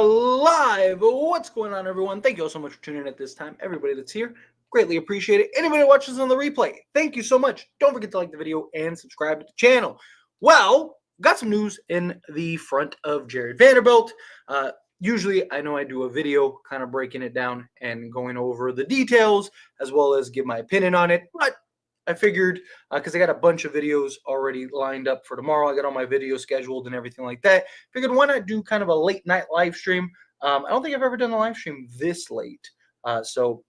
are live. What's going on, everyone? Thank you all so much for tuning in at this time. Everybody that's here, greatly appreciate it. Anybody that watches on the replay, thank you so much. Don't forget to like the video and subscribe to the channel. Well, got some news in the front of Jarred Vanderbilt. Usually, I know I do a video kind of breaking it down and going over the details as well as give my opinion on it, but I figured because I got a bunch of videos already lined up for tomorrow. I got all my videos scheduled and everything like that. Figured why not do kind of a late night live stream. I don't think I've ever done a live stream this late. So,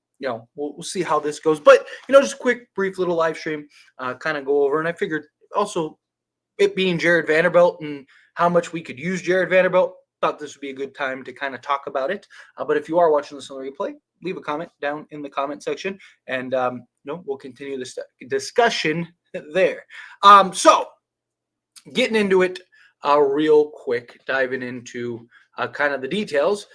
we'll see how this goes. But, just a quick, brief little live stream, kind of go over. And I figured also it being Jarred Vanderbilt and how much we could use Jarred Vanderbilt, thought this would be a good time to kind of talk about it. But if you are watching this on the replay, leave a comment down in the comment section, and we'll continue this discussion there. So getting into it real quick, diving into kind of the details.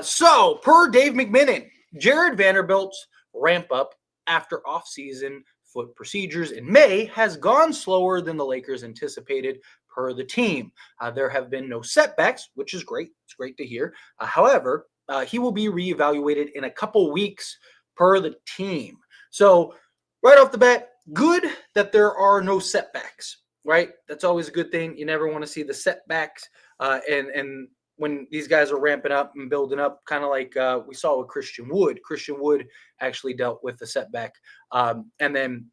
So per Dave McMillan, Jarred Vanderbilt's ramp up after offseason foot procedures in May has gone slower than the Lakers anticipated per the team. There have been no setbacks, which is great. It's great to hear. However, he will be reevaluated in a couple weeks per the team. So right off the bat, good that there are no setbacks, right? That's always a good thing. You never want to see the setbacks. And when these guys are ramping up and building up, kind of like we saw with Christian Wood. Christian Wood actually dealt with the setback. And then,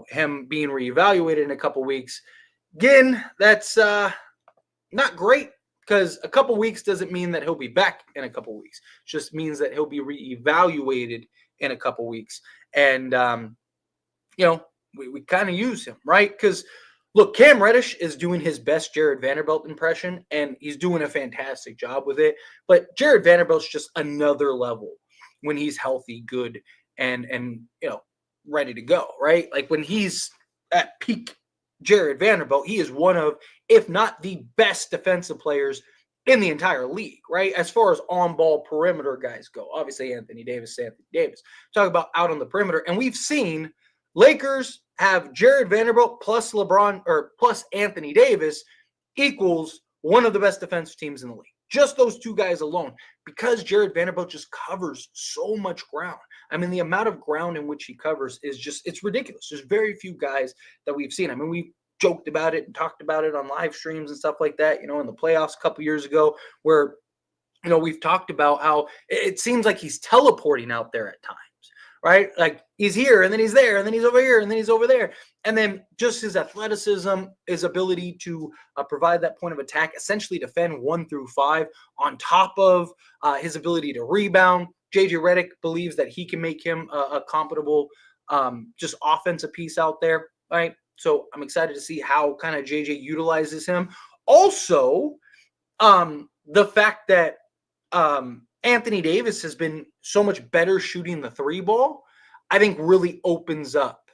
him being reevaluated in a couple weeks. Again, that's not great, because a couple weeks doesn't mean that he'll be back in a couple weeks. It just means that he'll be reevaluated in a couple weeks. And, we kind of use him, right? Because, look, Cam Reddish is doing his best Jarred Vanderbilt impression, and he's doing a fantastic job with it. But Jarred Vanderbilt's just another level when he's healthy, good, and ready to go, right? Like when he's at peak Jarred Vanderbilt, he is one of, if not the best defensive players in the entire league, right? As far as on-ball perimeter guys go. Obviously, Anthony Davis. Talk about out on the perimeter. And we've seen Lakers have Jarred Vanderbilt plus LeBron or plus Anthony Davis equals one of the best defensive teams in the league. Just those two guys alone, because Jarred Vanderbilt just covers so much ground. I mean, the amount of ground in which he covers is it's ridiculous. There's very few guys that we've seen. I mean, we joked about it and talked about it on live streams and stuff like that, in the playoffs a couple years ago, where, we've talked about how it seems like he's teleporting out there at times, right? Like he's here and then he's there and then he's over here and then he's over there. And then just his athleticism, his ability to provide that point of attack, essentially defend 1 through 5 on top of his ability to rebound. JJ Redick believes that he can make him a compatible just offensive piece out there, right? So I'm excited to see how kind of JJ utilizes him. Also, the fact that Anthony Davis has been so much better shooting the 3 ball, I think really opens up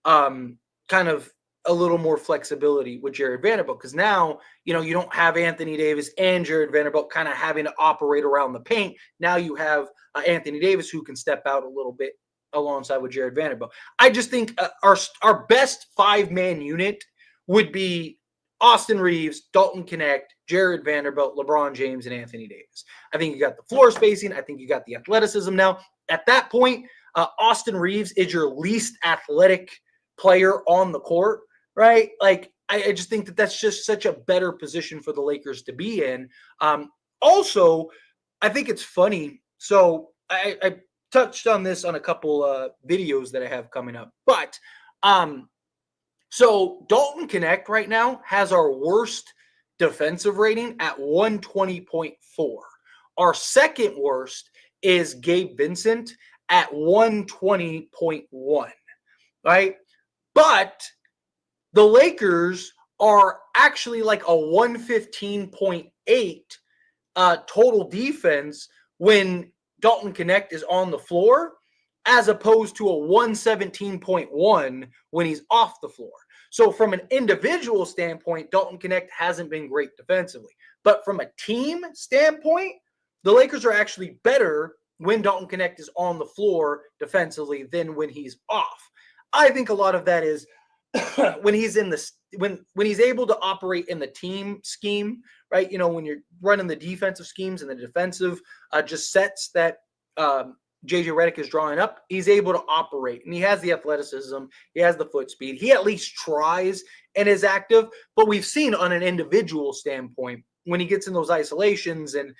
kind of a little more flexibility with Jarred Vanderbilt, because now, you don't have Anthony Davis and Jarred Vanderbilt kind of having to operate around the paint. Now you have Anthony Davis who can step out a little bit alongside with Jarred Vanderbilt. I just think our best 5-man unit would be Austin Reeves, Dalton Connect, Jarred Vanderbilt, LeBron James, and Anthony Davis. I think you got the floor spacing. I think you got the athleticism now. At that point, Austin Reeves is your least athletic player on the court, right? Like, I just think that that's just such a better position for the Lakers to be in. Also, I think it's funny. So I touched on this on a couple videos that I have coming up. But so Dalton Connect right now has our worst defensive rating at 120.4. Our second worst is Gabe Vincent at 120.1, right? But the Lakers are actually like a 115.8 total defense when Dalton Connect is on the floor, as opposed to a 117.1 when he's off the floor. So from an individual standpoint, Dalton Connect hasn't been great defensively. But from a team standpoint, the Lakers are actually better when Dalton Connect is on the floor defensively than when he's off. I think a lot of that is when he's in the when he's able to operate in the team scheme, right? When you're running the defensive schemes and the defensive just sets that JJ Redick is drawing up, he's able to operate, and he has the athleticism, he has the foot speed, he at least tries and is active. But we've seen on an individual standpoint, when he gets in those isolations and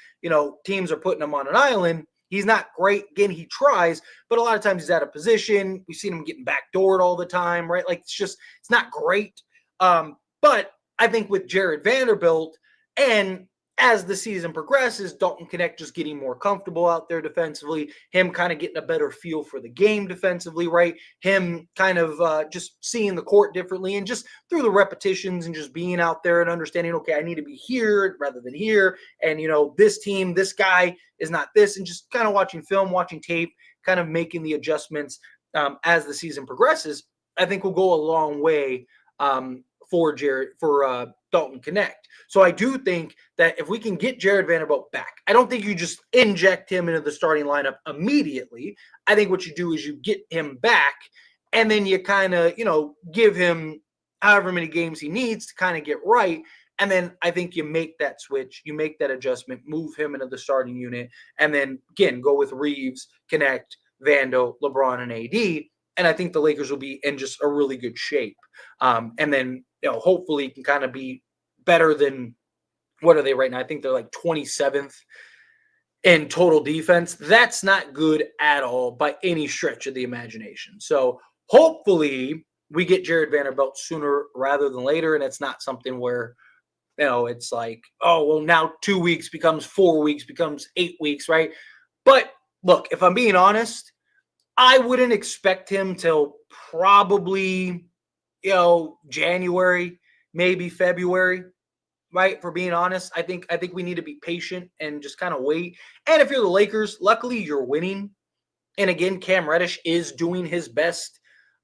teams are putting him on an island, he's not great. Again, he tries, but a lot of times he's out of position. We've seen him getting backdoored all the time, right? Like it's not great. But I think with Jared Vanderbilt, and as the season progresses, Dalton Connect just getting more comfortable out there defensively, him kind of getting a better feel for the game defensively, right? Him kind of just seeing the court differently, and just through the repetitions and just being out there and understanding, okay, I need to be here rather than here. And, this team, this guy is not this, and just kind of watching film, watching tape, kind of making the adjustments as the season progresses, I think will go a long way for Dalton Connect. So I do think that if we can get Jared Vanderbilt back, I don't think you just inject him into the starting lineup immediately. I think what you do is you get him back, and then you kind of, give him however many games he needs to kind of get right. And then I think you make that switch, you make that adjustment, move him into the starting unit, and then again, go with Reeves, Connect, Vando, LeBron, and AD. And I think the Lakers will be in just a really good shape. And then, hopefully can kind of be better than, what are they right now? I think they're like 27th in total defense. That's not good at all by any stretch of the imagination. So hopefully we get Jared Vanderbilt sooner rather than later. And it's not something where, it's like, oh, well, now 2 weeks becomes 4 weeks, becomes 8 weeks, right? But look, if I'm being honest, I wouldn't expect him till probably, January, maybe February, right? For being honest, I think we need to be patient and just kind of wait. And if you're the Lakers, luckily you're winning. And again, Cam Reddish is doing his best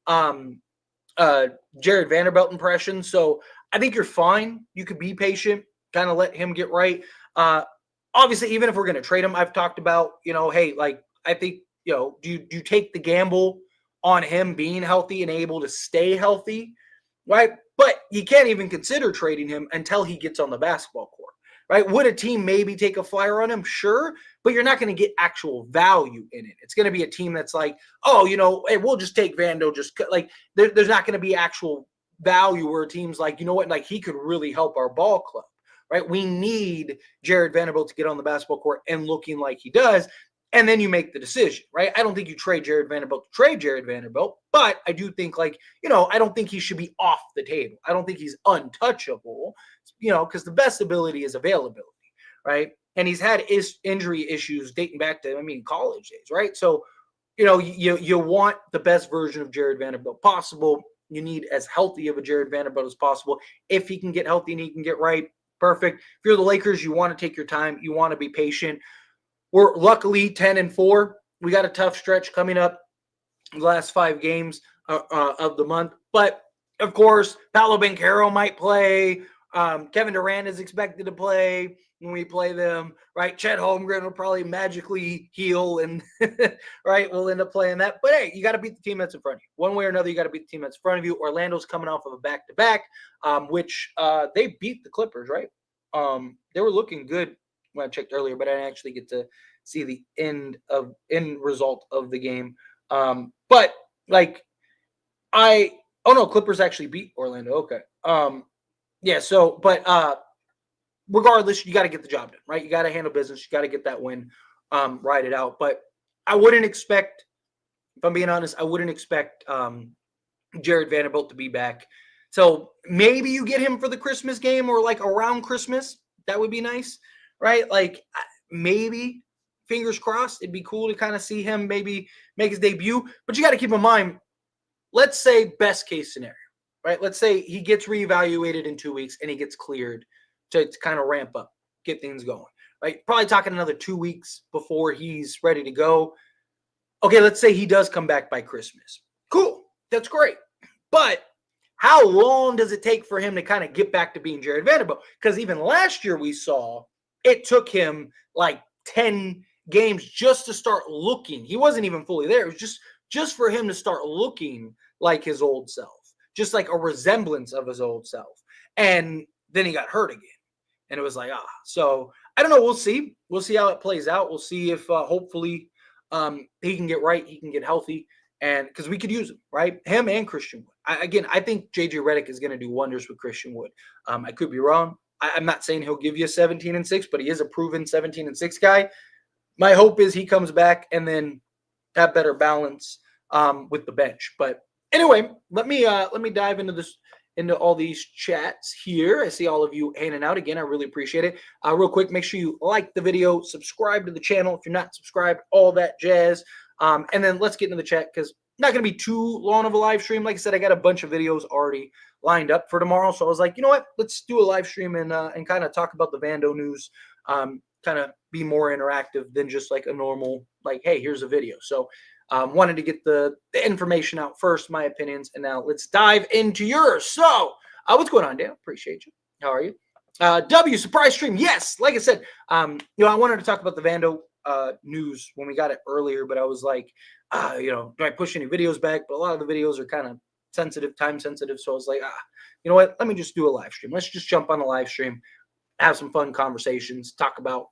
Jared Vanderbilt impression. So I think you're fine. You could be patient, kind of let him get right. Obviously, even if we're going to trade him, I've talked about, hey, like, I think, do you take the gamble on him being healthy and able to stay healthy, right? But you can't even consider trading him until he gets on the basketball court, right? Would a team maybe take a flyer on him? Sure, but you're not going to get actual value in it. It's going to be a team that's like, oh, hey, we'll just take Vando. Just like there's not going to be actual value where a team's like, you know what, like he could really help our ball club, right? We need Jared Vanderbilt to get on the basketball court and looking like he does. And then you make the decision, right? I don't think you trade Jared Vanderbilt to trade Jared Vanderbilt, but I do think, like, I don't think he should be off the table. I don't think he's untouchable, because the best ability is availability, right? And he's had injury issues dating back to, college days, right? So, you want the best version of Jared Vanderbilt possible. You need as healthy of a Jared Vanderbilt as possible. If he can get healthy and he can get right, perfect. If you're the Lakers, you want to take your time. You want to be patient. We're luckily 10-4. We got a tough stretch coming up the last 5 games of the month. But, of course, Paolo Banchero might play. Kevin Durant is expected to play when we play them, right? Chet Holmgren will probably magically heal and, right, we'll end up playing that. But, hey, you got to beat the team that's in front of you. One way or another, you got to beat the team that's in front of you. Orlando's coming off of a back-to-back, which they beat the Clippers, right? They were looking good when I checked earlier, but I didn't actually get to see the end result of the game. But like Clippers actually beat Orlando. Okay. Yeah. So, but regardless, you got to get the job done, right? You got to handle business. You got to get that win, ride it out. But I wouldn't expect, if I'm being honest, Jared Vanderbilt to be back. So maybe you get him for the Christmas game or like around Christmas. That would be nice. Right? Like maybe, fingers crossed, it'd be cool to kind of see him maybe make his debut. But you got to keep in mind, let's say best case scenario, right? Let's say he gets reevaluated in 2 weeks and he gets cleared to kind of ramp up, get things going, right? Probably talking another 2 weeks before he's ready to go. Okay, let's say he does come back by Christmas. Cool. That's great. But how long does it take for him to kind of get back to being Jared Vanderbilt? Because even last year we saw it took him like 10 games just to start looking. He wasn't even fully there. It was just for him to start looking like his old self, just like a resemblance of his old self. And then he got hurt again. And it was like, so I don't know. We'll see. We'll see how it plays out. We'll see if hopefully he can get right. He can get healthy. And because we could use him, right? Him and Christian Wood. I think JJ Redick is going to do wonders with Christian Wood. I could be wrong. I'm not saying he'll give you 17-6, but he is a proven 17-6 guy. My hope is he comes back and then have better balance with the bench. But anyway, let me dive into all these chats here. I see all of you hanging out again. I really appreciate it. Real quick, make sure you like the video, subscribe to the channel if you're not subscribed, all that jazz. And then let's get into the chat because not going to be too long of a live stream. Like I said, I got a bunch of videos already lined up for tomorrow. So I was like, you know what? Let's do a live stream and kind of talk about the Vando news, kind of be more interactive than just like a normal, like, hey, here's a video. So wanted to get the information out first, my opinions, and now let's dive into yours. So what's going on, Dan? Appreciate you. How are you? W, surprise stream. Yes, like I said, I wanted to talk about the Vando news when we got it earlier, but I was like, do I push any videos back? But a lot of the videos are kind of sensitive, time sensitive. So I was like, you know what? Let me just do a live stream. Let's just jump on the live stream, have some fun conversations, talk about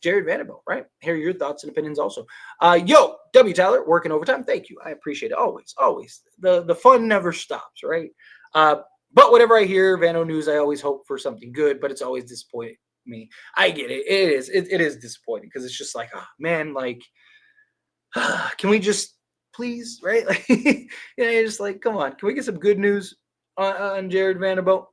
Jared Vanderbilt, right? Hear your thoughts and opinions also. Yo, W. Tyler, working overtime. Thank you. I appreciate it. Always, always. The fun never stops, right? But whenever I hear Vando news, I always hope for something good, but it's always disappointing me. I get it. It is disappointing because it's just like, oh, man, like, can we just please, right? Like, you're just like, come on. Can we get some good news on Jared Vanderbilt?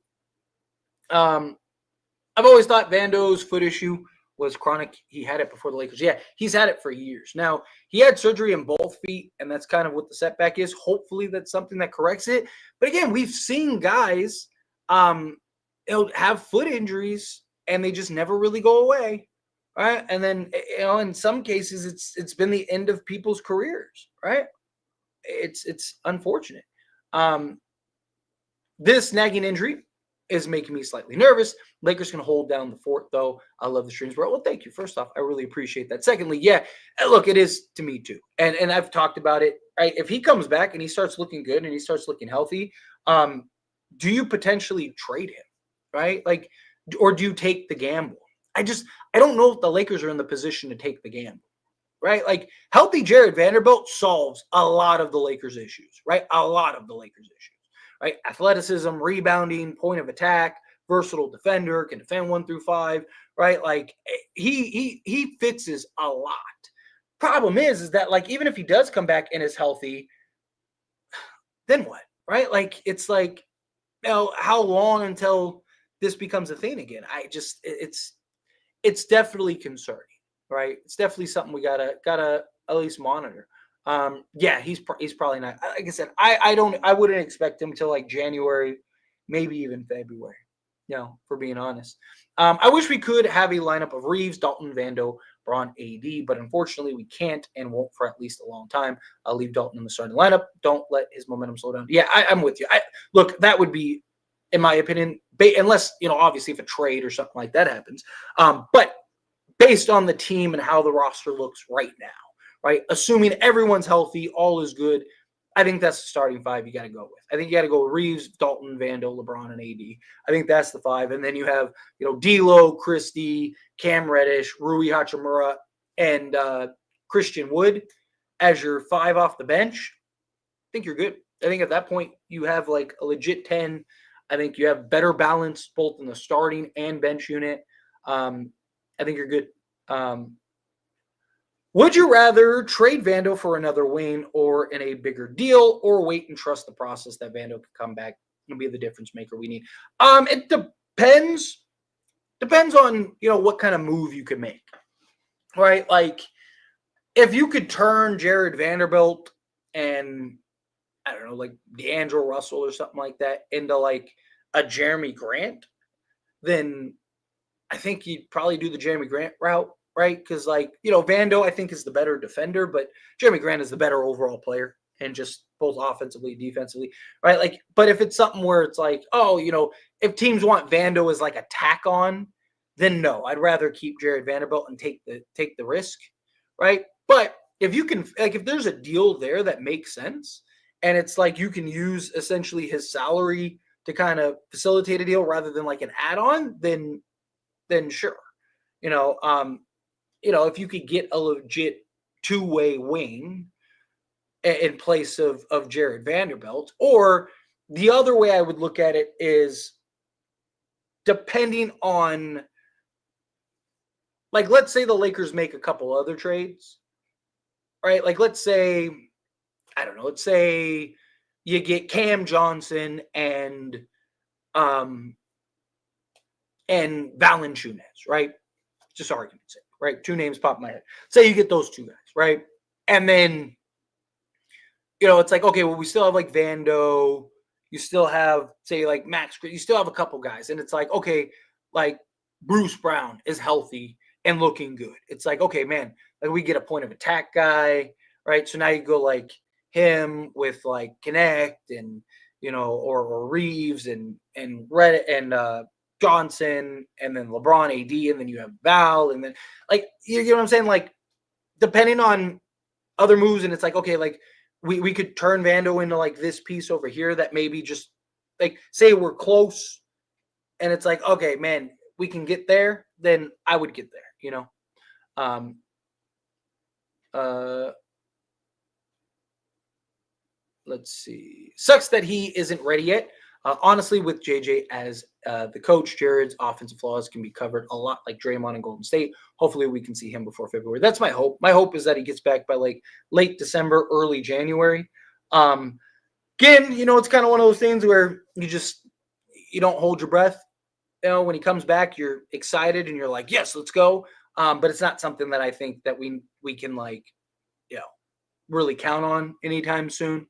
I've always thought Vando's foot issue was chronic. He had it before the Lakers. Yeah, he's had it for years. Now, he had surgery in both feet, and that's kind of what the setback is. Hopefully, that's something that corrects it. But again, we've seen guys have foot injuries, and they just never really go away, right? And then, in some cases, it's been the end of people's careers, right? It's unfortunate. This nagging injury is making me slightly nervous. Lakers can hold down the fort, though. I love the streams, bro. Well, thank you. First off, I really appreciate that. Secondly, yeah, look, it is to me too. And I've talked about it, right? If he comes back and he starts looking good and he starts looking healthy, do you potentially trade him, right? Like, or do you take the gamble? I don't know if the Lakers are in the position to take the gamble, right? Like, healthy Jared Vanderbilt solves a lot of the Lakers' issues, right? A lot of the Lakers' issues. Right? Athleticism, rebounding, point of attack, versatile defender, can defend 1 through 5, right? Like he fixes a lot. Problem is that like even if he does come back and is healthy, then what? Right? Like it's like, how long until this becomes a thing again? It's definitely concerning, right? It's definitely something we gotta at least monitor. Yeah, he's probably not. Like I said, I wouldn't expect him till like January, maybe even February. For being honest, I wish we could have a lineup of Reeves, Dalton, Vando, Braun, AD, but unfortunately we can't and won't for at least a long time. I'll leave Dalton in the starting lineup. Don't let his momentum slow down. Yeah, I'm with you. Look, that would be, in my opinion, unless obviously if a trade or something like that happens. But based on the team and how the roster looks right now. Right, assuming everyone's healthy, all is good. I think that's the starting 5 you got to go with. I think you got to go with Reeves, Dalton, Vando, LeBron, and AD. I think that's the 5, and then you have D'Lo, Christie, Cam Reddish, Rui Hachimura, and Christian Wood as your 5 off the bench. I think you're good. I think at that point you have like a legit 10. I think you have better balance both in the starting and bench unit. I think you're good. Would you rather trade Vando for another wing or in a bigger deal, or wait and trust the process that Vando could come back and be the difference maker we need? It depends. Depends on what kind of move you could make, right? Like if you could turn Jared Vanderbilt and I don't know, like D'Angelo Russell or something like that into like a Jeremy Grant, then I think you'd probably do the Jeremy Grant route. Right? Because, Vando, I think, is the better defender, but Jeremy Grant is the better overall player and just both offensively, defensively, right? Like, but if it's something where it's like, if teams want Vando as like a tack on, then no, I'd rather keep Jared Vanderbilt and take the risk, right? But if you can, like, if there's a deal there that makes sense and it's like you can use essentially his salary to kind of facilitate a deal rather than like an add-on, then then sure. You know, if you could get a legit two-way wing in place of Jared Vanderbilt, or the other way I would look at it is depending on, like, let's say the Lakers make a couple other trades, right? Like, let's say, I don't know, let's say you get Cam Johnson and Valanciunas, right? Just argument's sake, right? Two names pop in my head. Say you get those two guys, right? And then, it's like, okay, well, we still have like Vando. You still have, say, like Max. You still have a couple guys. And it's like, okay, like Bruce Brown is healthy and looking good. It's like, okay, man, like we get a point of attack guy, right? So now you go like him with like Connect and, or Reeves and Redick and Johnson, and then LeBron, AD, and then you have Val, and then like, you know what I'm saying? Like, depending on other moves, and it's like, okay, like we could turn Vando into like this piece over here that maybe just like, say we're close, and it's like, okay, man, we can get there, then I would get there, let's see. Sucks that he isn't ready yet. Honestly, with JJ as the coach, Jared's offensive flaws can be covered a lot like Draymond and Golden State. Hopefully we can see him before February. That's my hope. My hope is that he gets back by like late December, early January. Again, it's kind of one of those things where you don't hold your breath. When he comes back, you're excited and you're like, yes, let's go. But it's not something that I think that we can like, really count on anytime soon.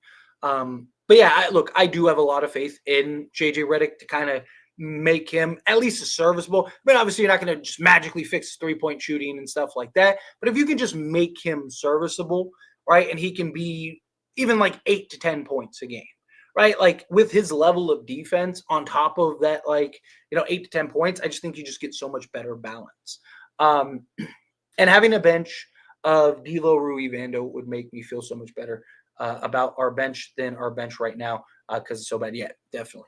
But yeah, I do have a lot of faith in JJ Redick to kind of make him at least a serviceable. I mean, obviously, you're not going to just magically fix 3-point shooting and stuff like that. But if you can just make him serviceable, right, and he can be even like 8 to 10 points a game, right? Like with his level of defense on top of that, like, 8 to 10 points, I just think you just get so much better balance. And having a bench of D'Lo, Rui, Vando would make me feel so much better about our bench than our bench right now because it's so bad. Yeah, definitely.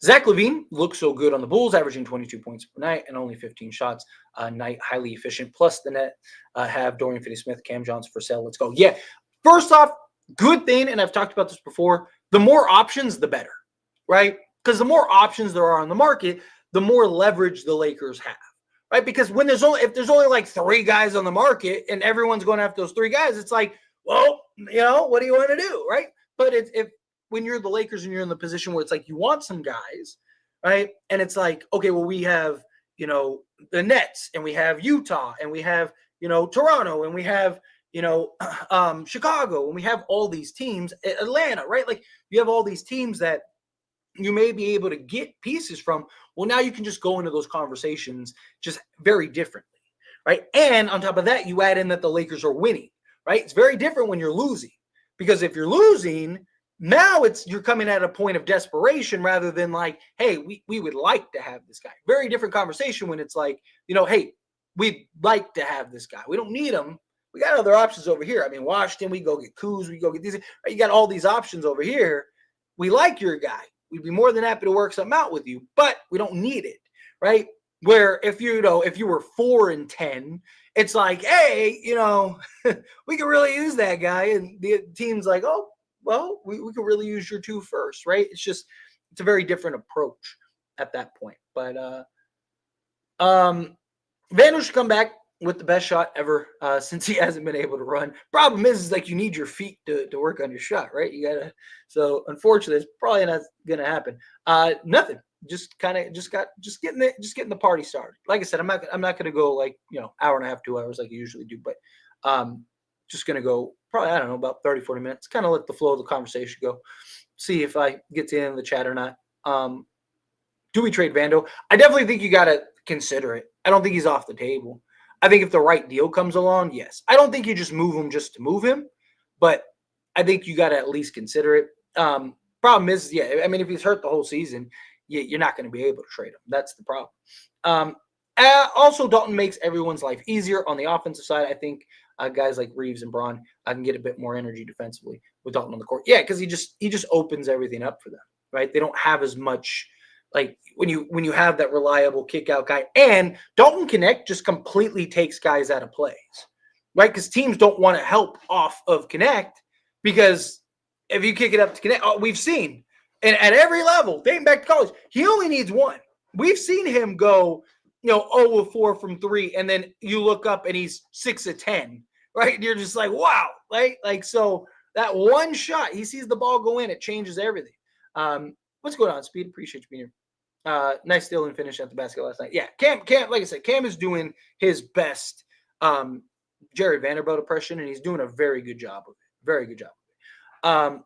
Zack LaVine looks so good on the Bulls, averaging 22 points per night and only 15 shots a night, highly efficient. Plus the net have Dorian Finney-Smith, Cam Johnson for sale. Let's go. Yeah, first off, good thing, and I've talked about this before, the more options, the better, right? Because the more options there are on the market, the more leverage the Lakers have. Right, because if there's only like 3 guys on the market and everyone's going after those 3 guys, it's like, well, what do you want to do, right? But if when you're the Lakers and you're in the position where it's like you want some guys, right, and it's like, okay, well, we have the Nets and we have Utah and we have Toronto and we have Chicago and we have all these teams, Atlanta, right? Like you have all these teams that you may be able to get pieces from. Well, now you can just go into those conversations just very differently, right? And on top of that, you add in that the Lakers are winning, right? It's very different when you're losing, because if you're losing, now you're coming at a point of desperation rather than like, hey, we would like to have this guy. Very different conversation when it's like, hey, we'd like to have this guy. We don't need him. We got other options over here. I mean, Washington, we go get Kuz, we go get these. Right? You got all these options over here. We like your guy. We'd be more than happy to work something out with you, but we don't need it, right? Where if you were 4-10, it's like, hey, we could really use that guy, and the team's like, oh, well, we could really use your 2 first, right? It's a very different approach at that point. But Vander should come back with the best shot ever since he hasn't been able to run. Problem is like you need your feet to work on your shot, right? So unfortunately, it's probably not gonna happen. Nothing. Just getting the party started. Like I said, I'm not gonna go like hour and a half, 2 hours like I usually do, but just gonna go probably, I don't know, about 30, 40 minutes. Kind of let the flow of the conversation go. See if I get to the end of the chat or not. Do we trade Vando? I definitely think you gotta consider it. I don't think he's off the table. I think if the right deal comes along, yes. I don't think you just move him just to move him, but I think you got to at least consider it. Problem is, yeah, I mean, if he's hurt the whole season, you're not going to be able to trade him. That's the problem. Also, Dalton makes everyone's life easier on the offensive side. I think guys like Reeves and Braun can get a bit more energy defensively with Dalton on the court. Yeah, because he just opens everything up for them, right? They don't have as much Like when you have that reliable kick out guy, and Dalton Connect just completely takes guys out of plays, right? Because teams don't want to help off of Connect, because if you kick it up to Connect, we've seen, and at every level, dating back to college, he only needs one. We've seen him go, 0 of 4 from 3, and then you look up and he's 6 of 10, right? And you're just like, wow, right? Like, so that one shot, he sees the ball go in, it changes everything. What's going on, Speed? Appreciate you being here. Nice steal and finish at the basket last night. Yeah, Cam, like I said, Cam is doing his best Jared Vanderbilt impression, and he's doing a very good job of it. Very good job of it.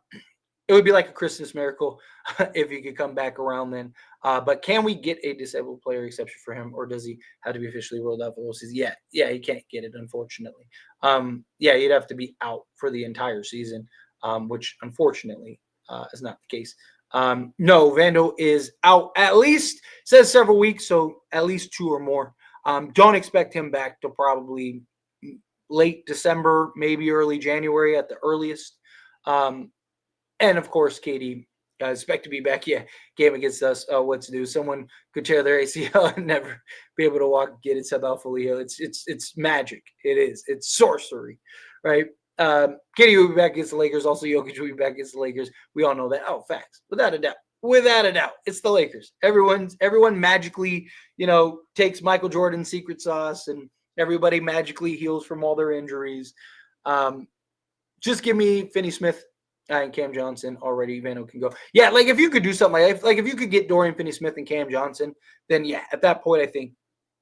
It would be like a Christmas miracle if he could come back around then. But can we get a disabled player exception for him, or does he have to be officially ruled out for the whole season? Yeah, he can't get it, unfortunately. Yeah, he'd have to be out for the entire season, which unfortunately is not the case. No, Vando is out at least, says several weeks, so at least 2 or more. Don't expect him back till probably late December, maybe early January at the earliest. And of course, Katie, expect to be back. Yeah, game against us. What to do? Someone could tear their ACL and never be able to walk and get it sub out fully. It's magic. It is. It's sorcery, right? Katie will be back against the Lakers. Also, Jokic will be back against the Lakers. We all know that. Oh, facts. Without a doubt. Without a doubt. It's the Lakers. Everyone magically, takes Michael Jordan's secret sauce, and everybody magically heals from all their injuries. Just give me Finney-Smith and Cam Johnson already. Vando can go. Yeah, like if you could do something like if you could get Dorian Finney-Smith and Cam Johnson, then yeah, at that point I think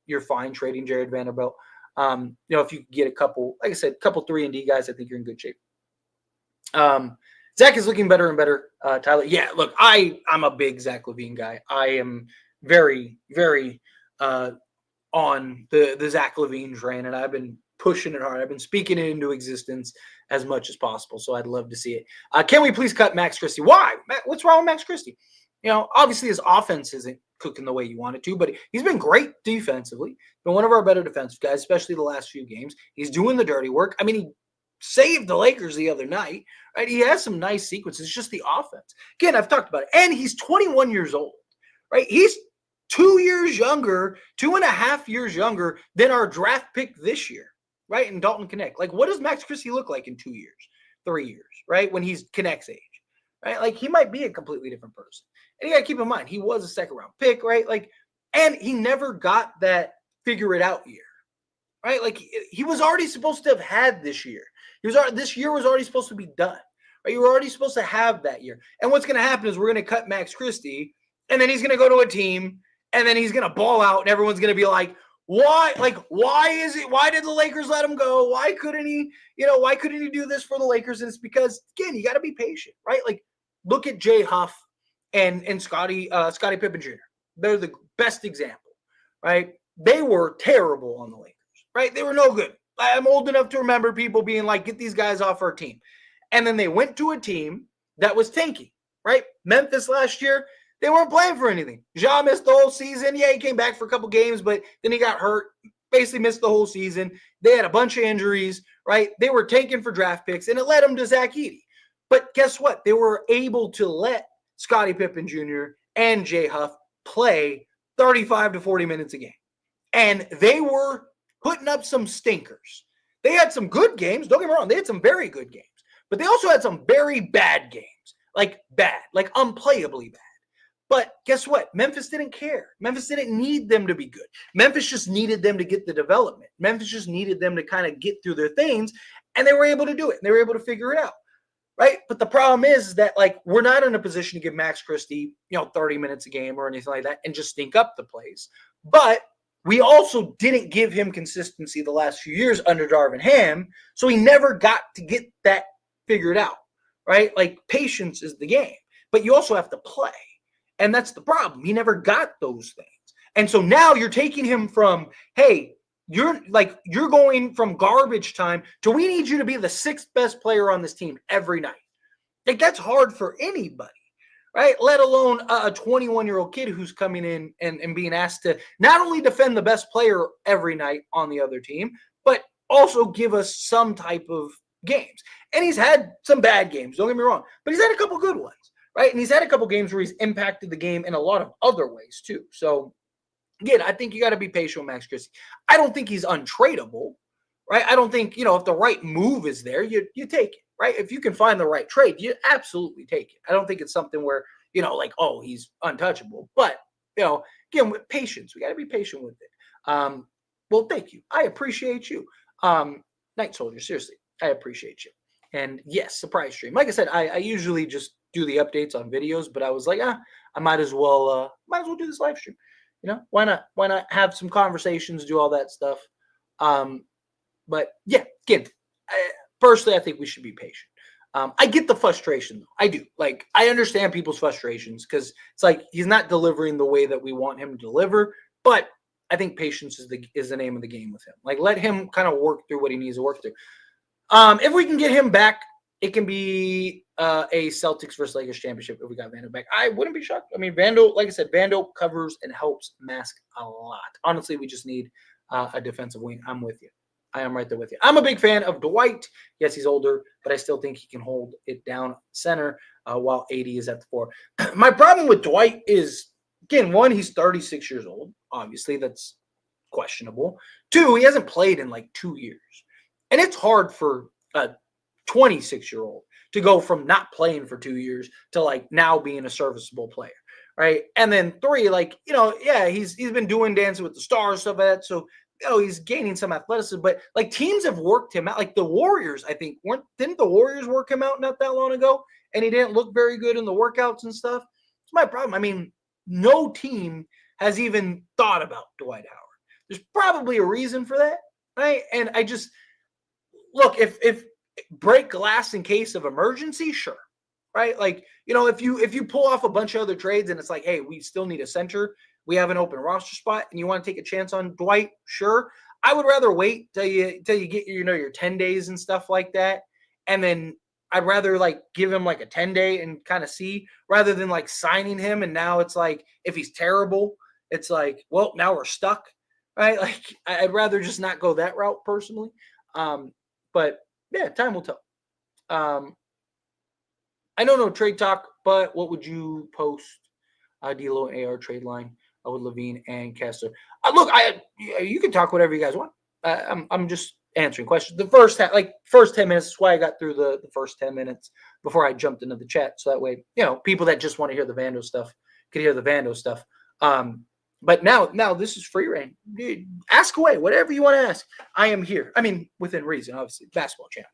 you're fine trading Jared Vanderbilt. If you could get a couple, like I said, couple 3-and-D guys, I think you're in good shape. Zach is looking better and better. Tyler, yeah, look, I'm a big Zack LaVine guy. I am very, very on the Zack LaVine train, and I've been pushing it hard. I've been speaking it into existence as much as possible, so I'd love to see it. Can we please cut Max Christie? Why? What's wrong with Max Christie? Obviously his offense isn't cooking the way you want it to, but he's been great defensively. Been one of our better defensive guys, especially the last few games. He's doing the dirty work. I mean, he saved the Lakers the other night, right? He has some nice sequences. It's just the offense. Again, I've talked about it. And he's 21 years old, right? He's 2 years younger, 2.5 years younger than our draft pick this year, right? And Dalton Connect. Like, what does Max Christie look like in 2 years, 3 years, right? When he's Connect's age, right? Like, he might be a completely different person. And you got to keep in mind, he was a second-round pick, right? Like, and he never got that figure-it-out year, right? Like, he was already supposed to have had this year. This year was already supposed to be done, right? You were already supposed to have that year. And what's going to happen is we're going to cut Max Christie, and then he's going to go to a team, and then he's going to ball out, and everyone's going to be like, why? Like, why did the Lakers let him go? Why couldn't he do this for the Lakers? And it's because, again, you got to be patient, right? Like, look at Jay Huff and Scottie Pippen Jr. They're the best example, right? They were terrible on the Lakers, right? They were no good. I'm old enough to remember people being like, get these guys off our team. And then they went to a team that was tanking, right? Memphis last year, they weren't playing for anything. Ja missed the whole season. Yeah, he came back for a couple games, but then he got hurt, basically missed the whole season. They had a bunch of injuries, right? They were tanking for draft picks, and it led them to Zach Edey. But guess what? They were able to let Scottie Pippen Jr. and Jay Huff play 35 to 40 minutes a game. And they were putting up some stinkers. They had some good games. Don't get me wrong. They had some very good games. But they also had some very bad games. Like unplayably bad. But guess what? Memphis didn't care. Memphis didn't need them to be good. Memphis just needed them to get the development. Memphis just needed them to kind of get through their things, and they were able to do it. They were able to figure it out, right? But the problem is that, like, we're not in a position to give Max Christie, 30 minutes a game or anything like that and just stink up the plays. But we also didn't give him consistency the last few years under Darvin Ham, so he never got to get that figured out, right? Like, patience is the game, but you also have to play. And that's the problem. He never got those things. And so now you're taking him from, hey, you're going from garbage time to we need you to be the 6th best player on this team every night. Like, that's hard for anybody, right? Let alone a 21-year-old kid who's coming in and being asked to not only defend the best player every night on the other team, but also give us some type of games. And he's had some bad games, don't get me wrong, but he's had a couple good ones. right? And he's had a couple games where he's impacted the game in a lot of other ways too. So again, I think you got to be patient with Max Christie. I don't think he's untradeable, right? I don't think, if the right move is there, you take it, right? If you can find the right trade, you absolutely take it. I don't think it's something where, like, oh, he's untouchable. But, again, with patience, we got to be patient with it. Well, thank you. I appreciate you. Night Soldier, seriously, I appreciate you. And yes, surprise stream. Like I said, I usually just do the updates on videos, but I was like, I might as well do this live stream. Why not? Why not have some conversations, do all that stuff? But yeah, again, personally, I think we should be patient. I get the frustration, though. I do. Like, I understand people's frustrations because it's like he's not delivering the way that we want him to deliver. But I think patience is the name of the game with him. Like, let him kind of work through what he needs to work through. If we can get him back, it can be a Celtics versus Lakers championship if we got Vando back. I wouldn't be shocked. I mean, Vando, like I said, Vando covers and helps mask a lot. Honestly, we just need a defensive wing. I'm with you. I am right there with you. I'm a big fan of Dwight. Yes, he's older, but I still think he can hold it down center while 80 is at the 4. My problem with Dwight is, again, one, he's 36 years old. Obviously, that's questionable. 2, he hasn't played in like 2 years. And it's hard for a 26-year-old to go from not playing for 2 years to like now being a serviceable player, right? And then 3, like, he's been doing Dancing with the Stars, stuff like that. So, he's gaining some athleticism, but like teams have worked him out. Like the Warriors, I think, didn't the Warriors work him out not that long ago? And he didn't look very good in the workouts and stuff. It's my problem. I mean, no team has even thought about Dwight Howard. There's probably a reason for that, right? And I just look, if break glass in case of emergency, sure, right? Like, if you pull off a bunch of other trades and it's like, hey, we still need a center, we have an open roster spot, and you want to take a chance on Dwight, sure. I would rather wait till you get your 10 days and stuff like that, and then I'd rather like give him like a 10-day and kind of see rather than like signing him and now it's like if he's terrible, it's like, well, now we're stuck, right? Like I'd rather just not go that route personally. But yeah, time will tell. I know no trade talk, but what would you post D'Lo and AR trade line with LaVine and Kessler? Look, you can talk whatever you guys want. I'm just answering questions. The first 10 minutes is why I got through the first 10 minutes before I jumped into the chat. So that way, people that just want to hear the Vando stuff can hear the Vando stuff. But now this is free reign. Dude, ask away, whatever you want to ask. I am here. I mean, within reason, obviously, basketball channel.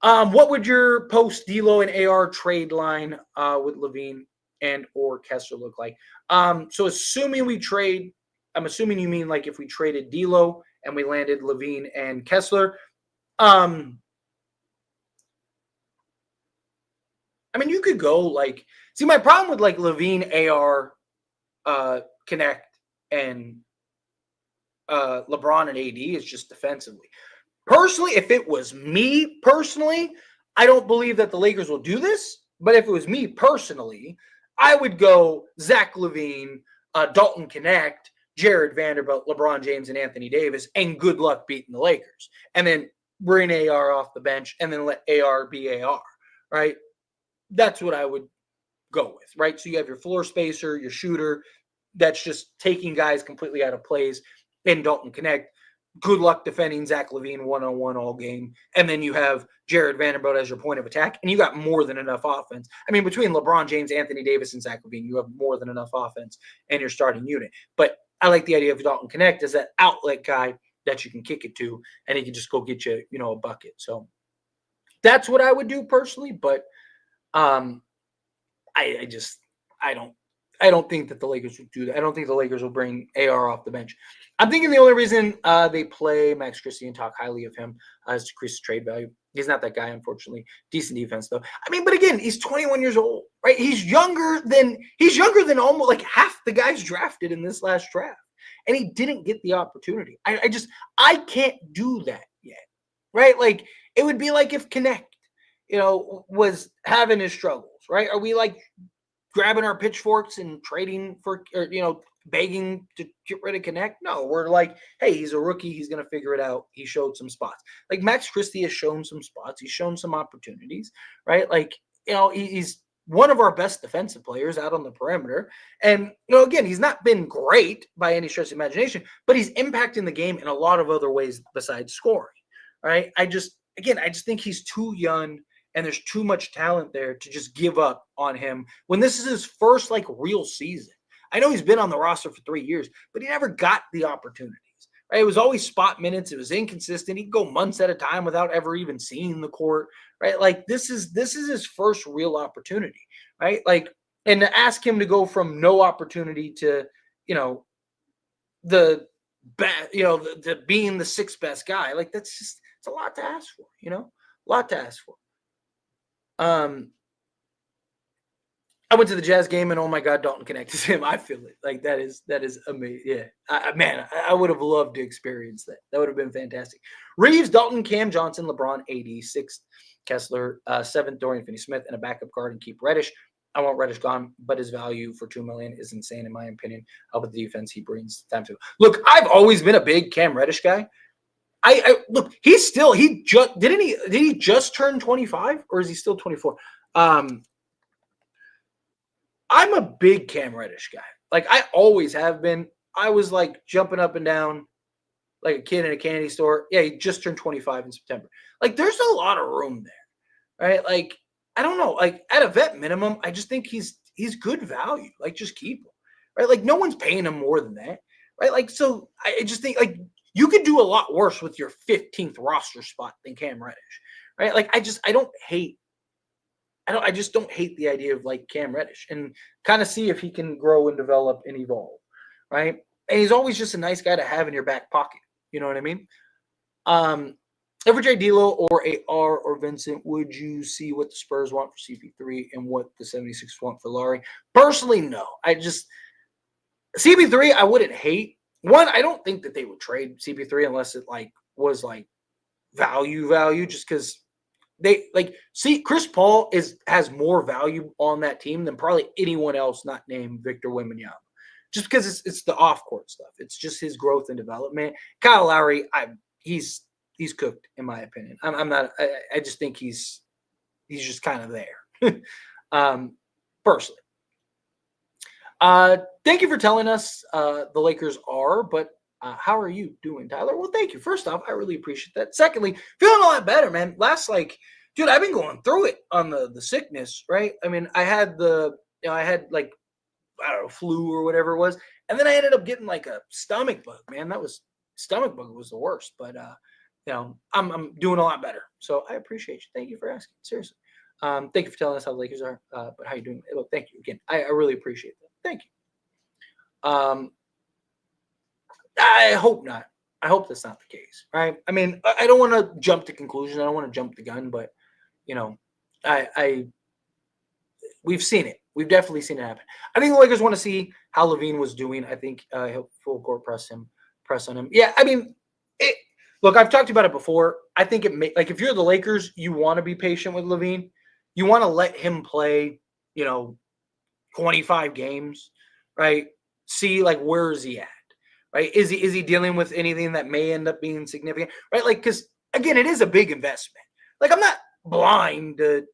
What would your post D'Lo and AR trade line with LaVine and or Kessler look like? So assuming we trade, I'm assuming you mean like if we traded D'Lo and we landed LaVine and Kessler. I mean, you could go like, see, my problem with like LaVine, AR, Connect, and LeBron and AD is just defensively. Personally, if it was me personally, I don't believe that the Lakers will do this. But if it was me personally, I would go Zack LaVine, Dalton Connect, Jared Vanderbilt, LeBron James, and Anthony Davis, and good luck beating the Lakers. And then bring AR off the bench and then let AR be AR, right? That's what I would go with, right? So you have your floor spacer, your shooter that's just taking guys completely out of plays in Dalton Connect. Good luck defending Zack LaVine one-on-one all game. And then you have Jared Vanderbilt as your point of attack, and you got more than enough offense. I mean, between LeBron James, Anthony Davis, and Zack LaVine, you have more than enough offense in your starting unit. But I like the idea of Dalton Connect as that outlet guy that you can kick it to, and he can just go get you, a bucket. So that's what I would do personally, but I don't think that the Lakers would do that. I don't think the Lakers will bring AR off the bench. I'm thinking the only reason they play Max Christie and talk highly of him is to increase trade value. He's not that guy, unfortunately. Decent defense, though. I mean, but again, he's 21 years old, right? He's younger than almost like half the guys drafted in this last draft, and he didn't get the opportunity. I can't do that yet, right? Like it would be like if Connect, was having his struggles, right? Are we like grabbing our pitchforks and trading for, begging to get rid of Connect. No, we're like, hey, he's a rookie. He's going to figure it out. He showed some spots. Like Max Christie has shown some spots. He's shown some opportunities, right? Like, he's one of our best defensive players out on the perimeter. And, again, he's not been great by any stretch of imagination, but he's impacting the game in a lot of other ways besides scoring, right? I just think he's too young and there's too much talent there to just give up on him when this is his first, real season. I know he's been on the roster for 3 years, but he never got the opportunities. Right? It was always spot minutes. It was inconsistent. He'd go months at a time without ever even seeing the court. Right? Like this is his first real opportunity. Right? And to ask him to go from no opportunity to, the best, to being the sixth best guy, it's a lot to ask for. A lot to ask for. I went to the Jazz game and oh my God, Dalton Connect is him. I feel it. That is amazing. Yeah, I would have loved to experience that. That would have been fantastic. Reeves, Dalton, Cam Johnson, LeBron, AD, 6th, Kessler, 7th, Dorian Finney-Smith, and a backup guard and keep Reddish. I want Reddish gone, but his value for $2 million is insane in my opinion. How about the defense he brings time to? Look, I've always been a big Cam Reddish guy. I look, did he just turn 25 or is he still 24? I'm a big Cam Reddish guy. I always have been. I was jumping up and down like a kid in a candy store. Yeah, he just turned 25 in September. There's a lot of room there, right? I don't know. At a vet minimum, I just think he's good value. Just keep him, right? No one's paying him more than that, right? So I just think you could do a lot worse with your 15th roster spot than Cam Reddish, right? I just don't hate the idea of Cam Reddish and kind of see if he can grow and develop and evolve, right? And he's always just a nice guy to have in your back pocket. You know what I mean? Every D'Lo or AR or Vincent, would you see what the Spurs want for CP3 and what the 76ers want for Laurie? Personally, no. CP3, I wouldn't hate. One, I don't think that they would trade CP3 unless it was value just because they Chris Paul has more value on that team than probably anyone else not named Victor Wembanyama. Just because it's the off-court stuff. It's just his growth and development. Kyle Lowry, he's cooked in my opinion. I'm not. I just think he's just kind of there. Personally. Thank you for telling us the Lakers are, but how are you doing, Tyler? Well, thank you. First off, I really appreciate that. Secondly, feeling a lot better, man. Dude, I've been going through it on the sickness, right? I mean, I had flu or whatever it was, and then I ended up getting a stomach bug, man. Stomach bug was the worst, but I'm doing a lot better. So I appreciate you. Thank you for asking. Seriously. Thank you for telling us how the Lakers are, but how you doing? Well, thank you again. I really appreciate that. Thank you. I hope not. I hope that's not the case, right? I mean, I don't want to jump to conclusions. I don't want to jump the gun, but we've seen it. We've definitely seen it happen. I think the Lakers want to see how LaVine was doing. I think he'll full court press on him. Yeah, I mean, look, I've talked about it before. I think if you're the Lakers, you want to be patient with LaVine. You want to let him play, 25 games, right? See, where is he at, right? Is he dealing with anything that may end up being significant, right? Because, again, it is a big investment. I'm not blind to,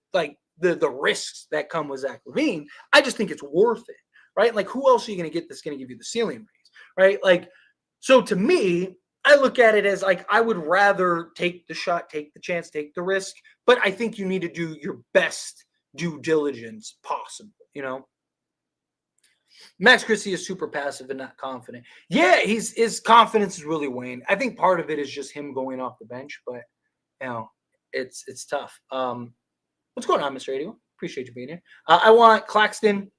the risks that come with Zack LaVine. I just think it's worth it, right? Who else are you going to get that's going to give you the ceiling raise, right? So to me, I look at it as I would rather take the shot, take the chance, take the risk, but I think you need to do your best due diligence possible, Max Christie is super passive and not confident. Yeah, his confidence is really waned. I think part of it is just him going off the bench, but it's tough. What's going on, Mr. 81? Appreciate you being here. I want Claxton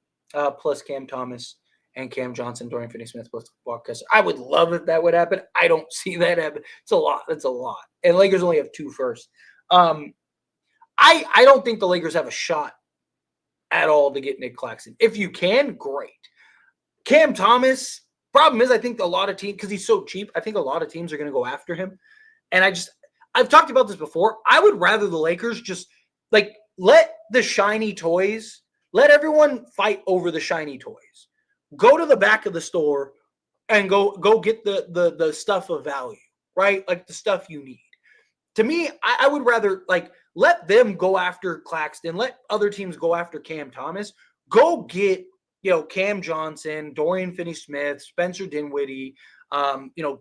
plus Cam Thomas and Cam Johnson, Dorian Finney-Smith plus Walker Kessler. I would love if that would happen. I don't see that happen. It's a lot. That's a lot. And Lakers only have 2 first. I don't think the Lakers have a shot at all to get Nick Claxton. If you can, great. Cam Thomas, problem is I think a lot of teams, because he's so cheap, I think a lot of teams are going to go after him. And I've talked about this before. I would rather the Lakers just let the shiny toys, let everyone fight over the shiny toys. go to the back of the store and go get the stuff of value, right? Like the stuff you need. To me, I would rather like let them go after Claxton, let other teams go after Cam Thomas. Go get, Cam Johnson, Dorian Finney-Smith, Spencer Dinwiddie,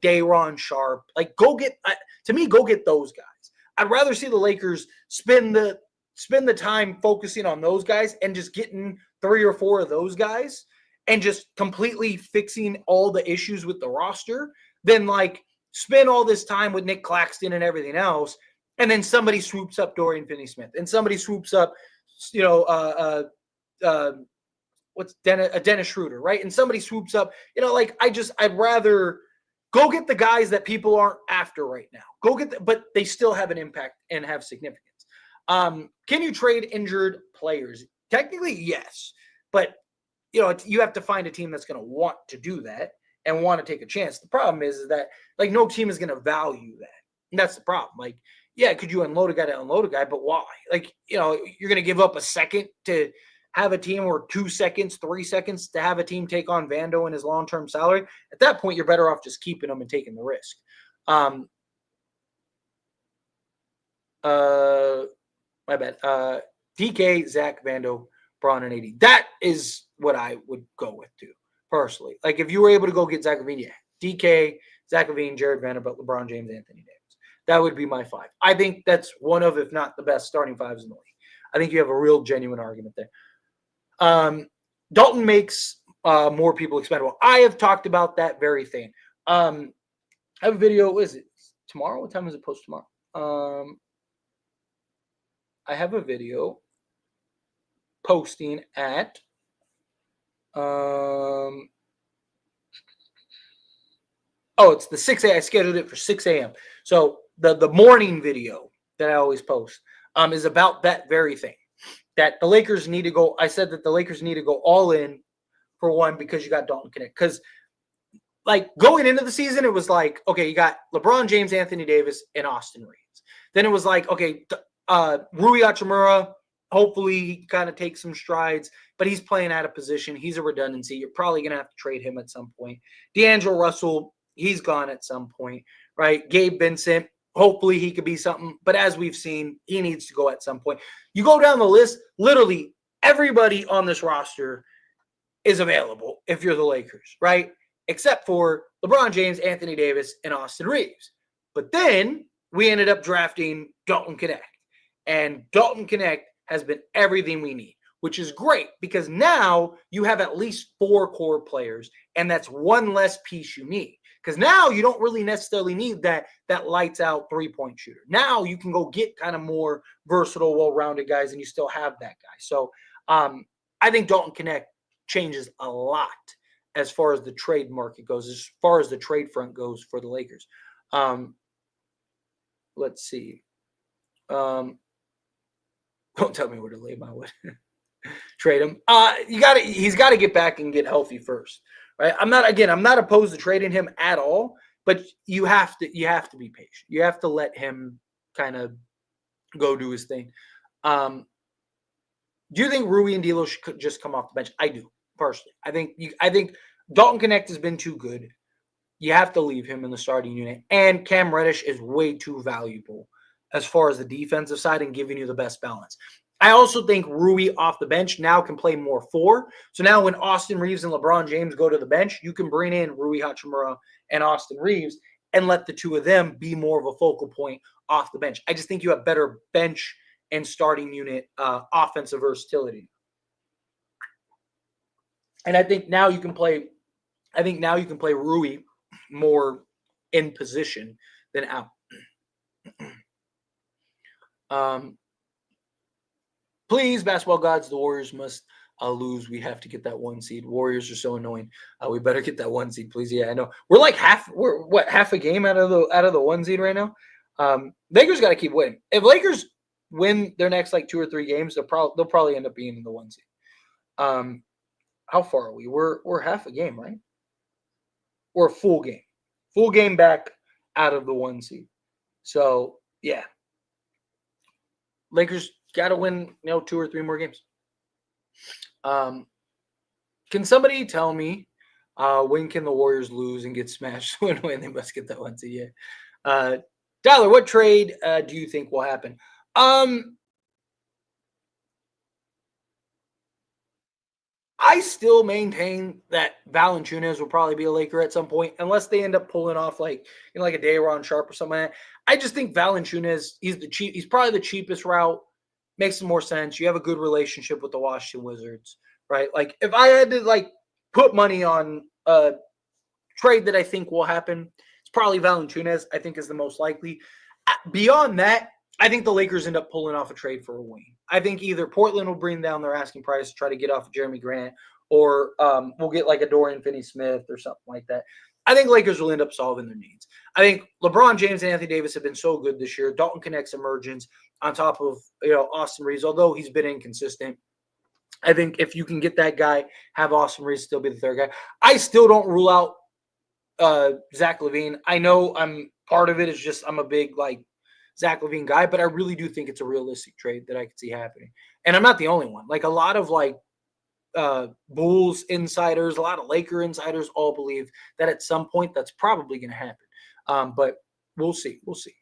Day'Ron Sharpe. Like go get those guys. I'd rather see the Lakers spend the time focusing on those guys and just getting 3 or 4 of those guys and just completely fixing all the issues with the roster than like spend all this time with Nick Claxton and everything else, and then somebody swoops up Dorian Finney-Smith and somebody swoops up, Dennis Schroeder, right? And somebody swoops up, I'd rather go get the guys that people aren't after right now. Go get but they still have an impact and have significance. Can you trade injured players? Technically, yes, but you have to find a team that's going to want to do that and want to take a chance. The problem is that like no team is going to value that. And that's the problem. Like, yeah, could you unload a guy to unload a guy, but why? Like, you're going to give up a second to have a team, or 2 seconds, 3 seconds to have a team take on Vando and his long-term salary. At that point, you're better off just keeping him and taking the risk. My bad. DK, Zach, Vando, Braun, and AD. That is what I would go with too, personally. Like if you were able to go get Zach LaVine, yeah. DK, Zach LaVine, Jared Vanderbilt, LeBron James, Anthony Davis. That would be my 5. I think that's one of, if not the best starting 5s in the league. I think you have a real genuine argument there. Dalton makes more people expendable. I have talked about that very thing. I have a video. Is it tomorrow? What time is it post tomorrow? I have a video posting at it's the 6 a.m. I scheduled it for 6 a.m. So the morning video that I always post is about that very thing. That the Lakers need to go. I said that the Lakers need to go all in for one because you got Dalton Connect. Because like going into the season, it was like, okay, you got LeBron James, Anthony Davis, and Austin Reeves. Then it was like, okay, Rui Hachimura, hopefully he kind of takes some strides, but he's playing out of position. He's a redundancy. You're probably going to have to trade him at some point. D'Angelo Russell, he's gone at some point, right? Gabe Vincent, hopefully he could be something, but as we've seen, he needs to go at some point. You go down the list, literally everybody on this roster is available if you're the Lakers, right? Except for LeBron James, Anthony Davis, and Austin Reeves. But then we ended up drafting Dalton Connect. And Dalton Connect has been everything we need, which is great because now you have at least 4 core players, and that's one less piece you need. Because now you don't really necessarily need that lights out 3-point shooter. Now you can go get kind of more versatile, well-rounded guys, and you still have that guy. So I think Dalton Connect changes a lot as far as the trade market goes, as far as the trade front goes for the Lakers. Let's see. Don't tell me where to lay my wood. Trade him. He's got to get back and get healthy first. Right? I'm not opposed to trading him at all, but you have to be patient. You have to let him kind of go do his thing. Do you think Rui and D'Lo should just come off the bench? I do, personally. I think Dalton Connect has been too good. You have to leave him in the starting unit. And Cam Reddish is way too valuable as far as the defensive side and giving you the best balance. I also think Rui off the bench now can play more 4. So now when Austin Reeves and LeBron James go to the bench, you can bring in Rui Hachimura and Austin Reeves and let the 2 of them be more of a focal point off the bench. I just think you have better bench and starting unit offensive versatility. And I think now you can play Rui more in position than out. Please, basketball gods, the Warriors must lose. We have to get that 1 seed. Warriors are so annoying. We better get that 1 seed, please. Yeah, I know. We're like half a game out of the 1 seed right now. Lakers got to keep winning. If Lakers win their next like 2 or 3 games, they'll probably end up being in the 1 seed. How far are we? We're half a game, right? Or a full game. Full game back out of the 1 seed. So, yeah. Lakers got to win, 2 or 3 more games. Can somebody tell me when can the Warriors lose and get smashed? When they must get that one to you. Tyler, what trade do you think will happen? I still maintain that Valanciunas will probably be a Laker at some point, unless they end up pulling off like like a Day'Ron Sharp or something like that. I just think Valanciunas, he's probably the cheapest route. Makes more sense. You have a good relationship with the Washington Wizards, right? Like if I had to like put money on a trade that I think will happen, it's probably Valanciunas. I think is the most likely. Beyond that, I think the Lakers end up pulling off a trade for a wing. I think either Portland will bring down their asking price to try to get off of Jeremy Grant, or we'll get like a Dorian Finney-Smith or something like that. I think Lakers will end up solving their needs. I think LeBron James and Anthony Davis have been so good this year. Dalton Connect's emergence on top of Austin Reeves, although he's been inconsistent. I think if you can get that guy, have Austin Reeves still be the third guy. I still don't rule out Zack LaVine. I know part of it is just I'm a big like Zack LaVine guy, but I really do think it's a realistic trade that I could see happening. And I'm not the only one. Like a lot of like Bulls insiders, a lot of Laker insiders all believe that at some point that's probably going to happen. But we'll see. We'll see.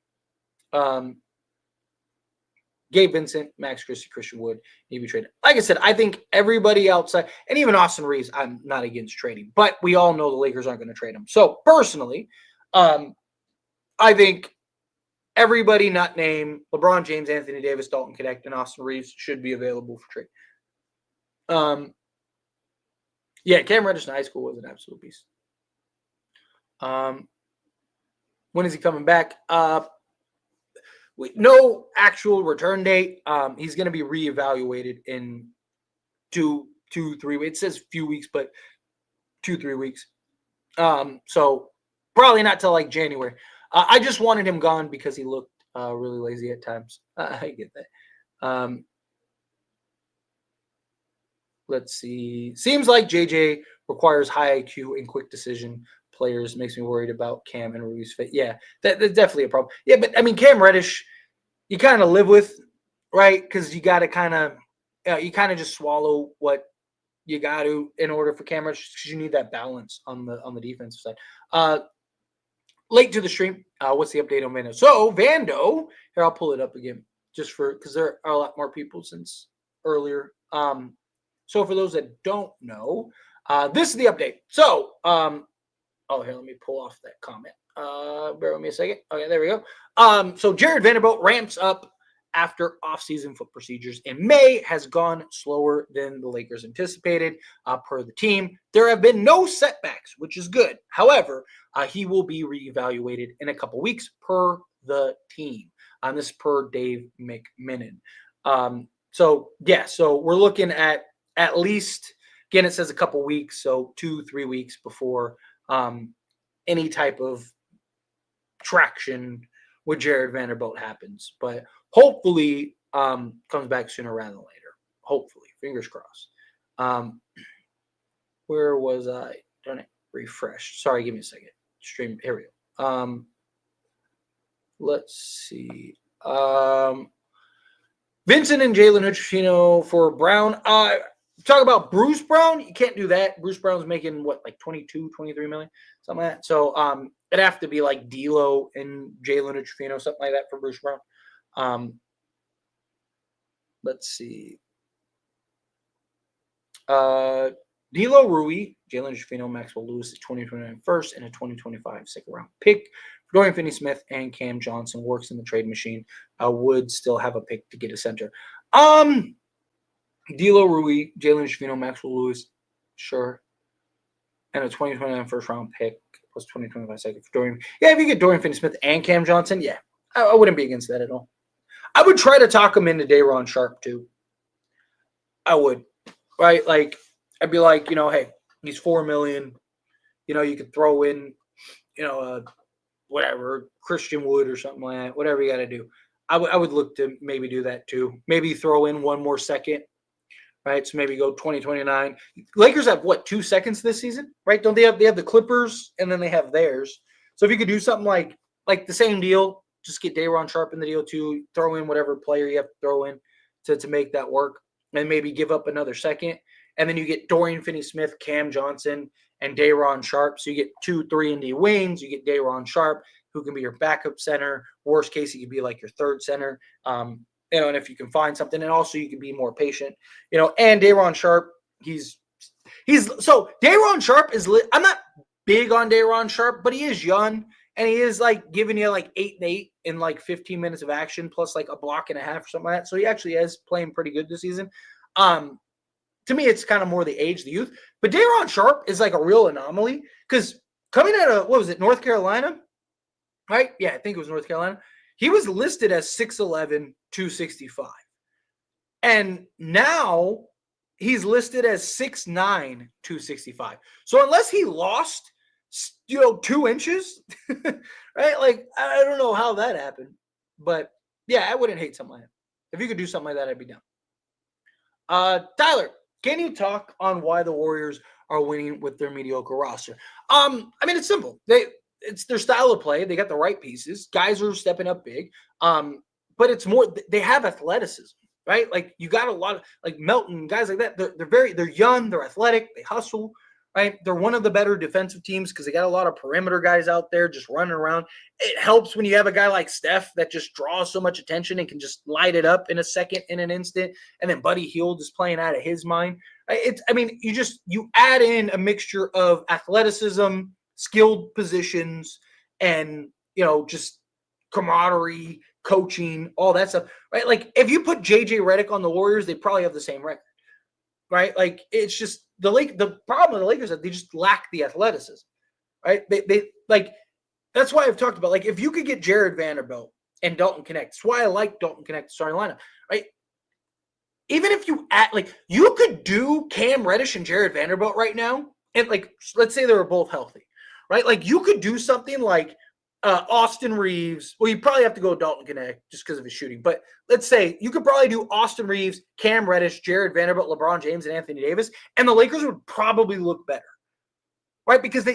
Gabe Vincent, Max Christie, Christian Wood need to be traded. Like I said, I think everybody outside, and even Austin Reeves, I'm not against trading, but we all know the Lakers aren't going to trade him. So personally, I think everybody not named LeBron James, Anthony Davis, Dalton Connect, and Austin Reeves should be available for trade. Yeah, Cam Reddish in high school was an absolute beast. When is he coming back? No actual return date. He's going to be reevaluated in 2-3 weeks. It says few weeks, but 2-3 weeks. So probably not till like January. I just wanted him gone because he looked really lazy at times. I get that. Let's see. Seems like JJ requires high IQ and quick decision players. Makes me worried about Cam and Rui's fit. Yeah, that's definitely a problem. Yeah, but I mean, Cam Reddish, you kind of live with, right? Because you got to kind of, you kind of just swallow what you got to in order for Cam Reddish, because you need that balance on the defensive side. Late to the stream. What's the update on Vando? So Vando, here I'll pull it up again just because there are a lot more people since earlier. So for those that don't know, this is the update. So, here, let me pull off that comment. Bear with me a second. Okay, there we go. So Jared Vanderbilt ramps up after offseason foot procedures in May has gone slower than the Lakers anticipated, per the team. There have been no setbacks, which is good. However, he will be reevaluated in a couple weeks per the team. This per Dave McMenamin. So we're looking at least, again, it says a couple weeks, so 2-3 weeks before any type of traction with Jared Vanderbilt happens. But hopefully comes back sooner rather than later. Hopefully. Fingers crossed. Where was I? Don't refresh. Sorry, give me a second. Stream. Here we go. Let's see. Vincent and Jalen Hood for Brown. Talk about Bruce Brown. You can't do that. Bruce Brown's making what, like 22, 23 million, something like that. So it'd have to be like D'Lo and Jalen Hood, something like that for Bruce Brown. Let's see. D'Lo Rui, Jalen Hood, Maxwell Lewis, 2029 first and a 2025 second round pick. Dorian Finney-Smith and Cam Johnson works in the trade machine. Would still have a pick to get a center. D'Lo Rui, Jalen Hood, Maxwell Lewis, sure. And a 2029 first round pick plus 2025 second for Dorian. Yeah, if you get Dorian Finney-Smith and Cam Johnson, yeah, I wouldn't be against that at all. I would try to talk him into Day'Ron Sharp too. I would, right? Like, I'd be like, hey, he's $4 million. You could throw in, whatever, Christian Wood or something like that. Whatever you got to do. I would look to maybe do that too. Maybe throw in one more second. Right, so maybe go 2029. Lakers have 2 seconds this season, right? Don't they have the Clippers and then they have theirs. So if you could do something like the same deal, just get Day'Ron Sharp in the deal too, throw in whatever player you have to throw in to make that work, and maybe give up another second, And then you get Dorian Finney-Smith, Cam Johnson, and Day'Ron Sharpe. So you get 2, 3 and D wings. You get Day'Ron Sharpe, who can be your backup center. Worst case, he could be like your third center. And if you can find something, and also you can be more patient, and Day'Ron Sharpe, so Day'Ron Sharpe is I'm not big on Day'Ron Sharpe, but he is young, and he is like giving you like 8 and 8 in like 15 minutes of action, plus like a block and a half or something like that. So he actually is playing pretty good this season. To me, it's kind of more the age, the youth. But Day'Ron Sharpe is like a real anomaly because coming out of, North Carolina? Right? Yeah, I think it was North Carolina. He was listed as 6'11", 265. And now he's listed as 6'9", 265. So unless he lost, 2 inches, right? Like, I don't know how that happened. But, yeah, I wouldn't hate something like that. If you could do something like that, I'd be down. Tyler, can you talk on why the Warriors are winning with their mediocre roster? It's simple. It's their style of play. They got the right pieces. Guys are stepping up big. But it's more, they have athleticism, right? Like, you got a lot of, like, Melton, guys like that. They're young, they're athletic, they hustle, right? They're one of the better defensive teams because they got a lot of perimeter guys out there just running around. It helps when you have a guy like Steph that just draws so much attention and can just light it up in a second, in an instant. And then Buddy Hield is playing out of his mind. You add in a mixture of athleticism, skilled positions, and, just camaraderie, coaching, all that stuff, right? Like, if you put JJ Redick on the Warriors, they probably have the same record, right? Like, it's just the problem with the Lakers is that they just lack the athleticism, right? They like, that's why I've talked about, like, if you could get Jared Vanderbilt and Dalton Connect, that's why I like Dalton Connect starting lineup, right? Even if you you could do Cam Reddish and Jared Vanderbilt right now, and like, let's say they were both healthy, right? Like, you could do something like Austin Reeves. Well, you probably have to go Dalton Connect just because of his shooting. But let's say you could probably do Austin Reeves, Cam Reddish, Jared Vanderbilt, LeBron James, and Anthony Davis, and the Lakers would probably look better, right? Because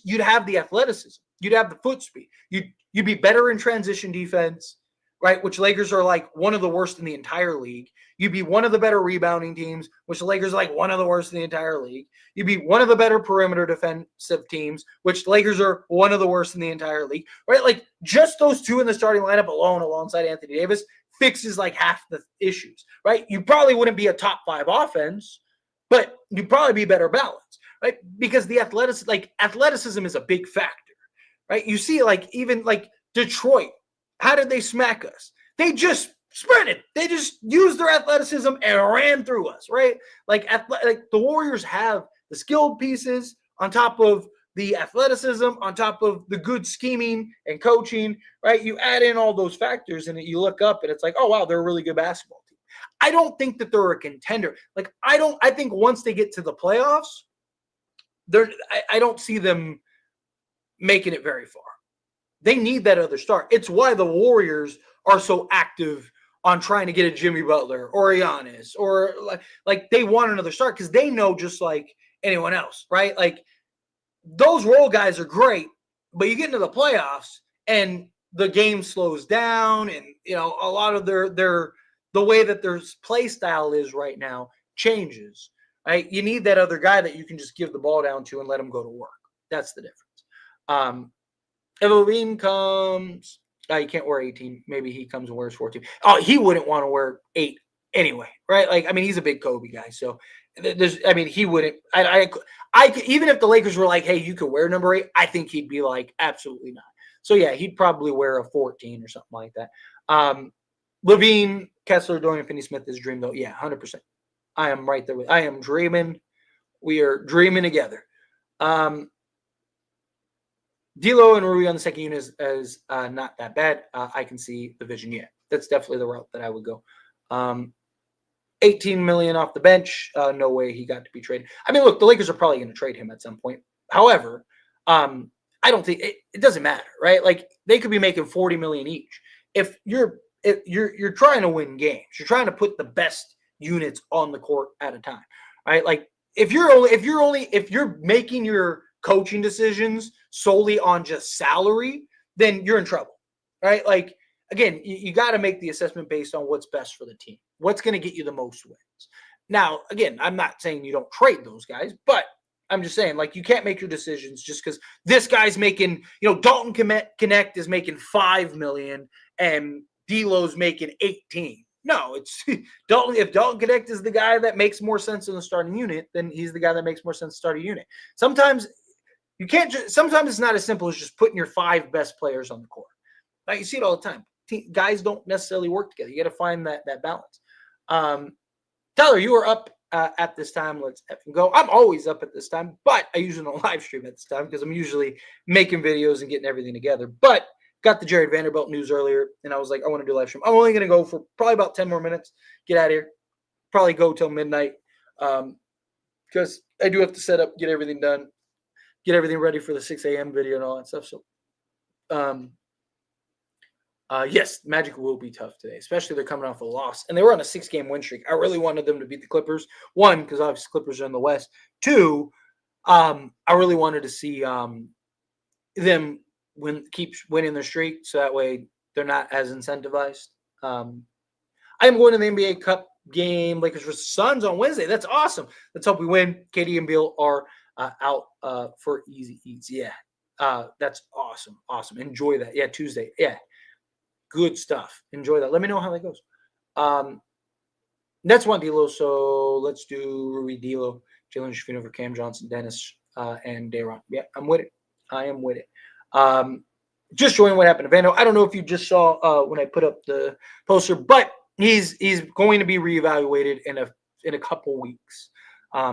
you'd have the athleticism, you'd have the foot speed, you'd be better in transition defense, right? Which Lakers are like one of the worst in the entire league. You'd be one of the better rebounding teams, which the Lakers are like one of the worst in the entire league. You'd be one of the better perimeter defensive teams, which the Lakers are one of the worst in the entire league, right? Like, just those two in the starting lineup alone, alongside Anthony Davis, fixes like half the issues, right? You probably wouldn't be a top 5 offense, but you'd probably be better balanced, right? Because the athleticism is a big factor, right? You see, like, even like Detroit, how did they smack us? They just sprinted. They just used their athleticism and ran through us, right? Like the Warriors have the skilled pieces on top of the athleticism, on top of the good scheming and coaching, right? You add in all those factors and you look up and it's like, oh, wow, they're a really good basketball team. I don't think that they're a contender. Like, I think once they get to the playoffs, I don't see them making it very far. They need that other star. It's why the Warriors are so active on trying to get a Jimmy Butler or a Giannis, or like they want another star because they know, just like anyone else, right? Like, those role guys are great, but you get into the playoffs and the game slows down, and a lot of the way that their play style is right now changes. Right? You need that other guy that you can just give the ball down to and let him go to work. That's the difference. If LaVine comes, you can't wear 18. Maybe he comes and wears 14. Oh, he wouldn't want to wear 8 anyway, right? Like, he's a big Kobe guy, so he wouldn't. Even if the Lakers were like, hey, you could wear number 8, I think he'd be like, absolutely not. So yeah, he'd probably wear a 14 or something like that. LaVine, Kessler, Dorian Finney-Smith is dream though. Yeah, 100%. I am right there I am dreaming. We are dreaming together. D'Lo and Rui on the second unit is not that bad. I can see the vision. Yeah, that's definitely the route that I would go. $18 million off the bench. No way he got to be traded. Look, the Lakers are probably going to trade him at some point. However, I don't think it doesn't matter, right? Like, they could be making $40 million each. If you're trying to win games, you're trying to put the best units on the court at a time, right? Like, if you're making your coaching decisions solely on just salary, then you're in trouble, right? Like, again, you got to make the assessment based on what's best for the team, what's going to get you the most wins. Now, again, I'm not saying you don't trade those guys, but I'm just saying, like, you can't make your decisions just because this guy's making, Dalton Connect is making $5 million and D'Lo's making 18. No, it's Dalton. If Dalton Connect is the guy that makes more sense in the starting unit, then he's the guy that makes more sense in the starting unit. Sometimes you can't sometimes it's not as simple as just putting your 5 best players on the court. Like, you see it all the time. Guys don't necessarily work together. You got to find that balance. Tyler, you were up at this time. Let's effing go. I'm always up at this time, but I usually don't live stream at this time because I'm usually making videos and getting everything together. But got the Jared Vanderbilt news earlier, and I was like, I want to do a live stream. I'm only going to go for probably about 10 more minutes. Get out of here. Probably go till midnight because I do have to set up, get everything done, get everything ready for the 6 a.m. video and all that stuff. So, yes, Magic will be tough today, especially they're coming off a loss. And they were on a 6-game win streak. I really wanted them to beat the Clippers. 1, because obviously Clippers are in the West. 2, I really wanted to see them keep winning their streak, so that way they're not as incentivized. I'm going to the NBA Cup game, Lakers versus Suns on Wednesday. That's awesome. Let's hope we win. KD and Beal are out for easy eats. Yeah, that's awesome. Awesome. Enjoy that. Yeah, Tuesday. Yeah, good stuff. Enjoy that. Let me know how that goes. That's one D'Lo. So let's do Rui, D'Lo, Jalen Shafino over Cam Johnson, Dennis, and Dayron. Yeah, I'm with it. I am with it. Just showing what happened to Vando. I don't know if you just saw when I put up the poster, but he's going to be reevaluated in a couple weeks.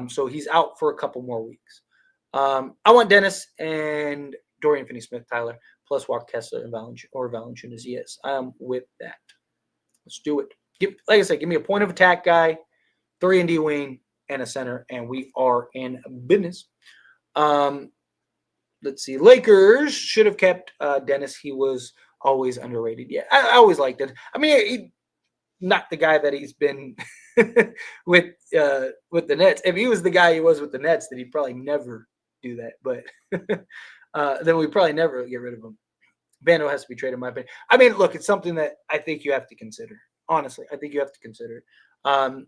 So he's out for a couple more weeks. I want Dennis and Dorian Finney-Smith, Tyler, plus Walker Kessler and Valanciunas. Yes, I'm with that. Let's do it. Like I said, give me a point of attack guy, 3 and D wing, and a center, and we are in business. Let's see. Lakers should have kept Dennis. He was always underrated. Yeah, I always liked it. I mean, not the guy that he's been with the Nets. If he was the guy he was with the Nets, then he'd probably never do that. But then we'd probably never get rid of him. Vando has to be traded, in my opinion. I mean, look, it's something that I think you have to consider. Honestly, I think you have to consider. So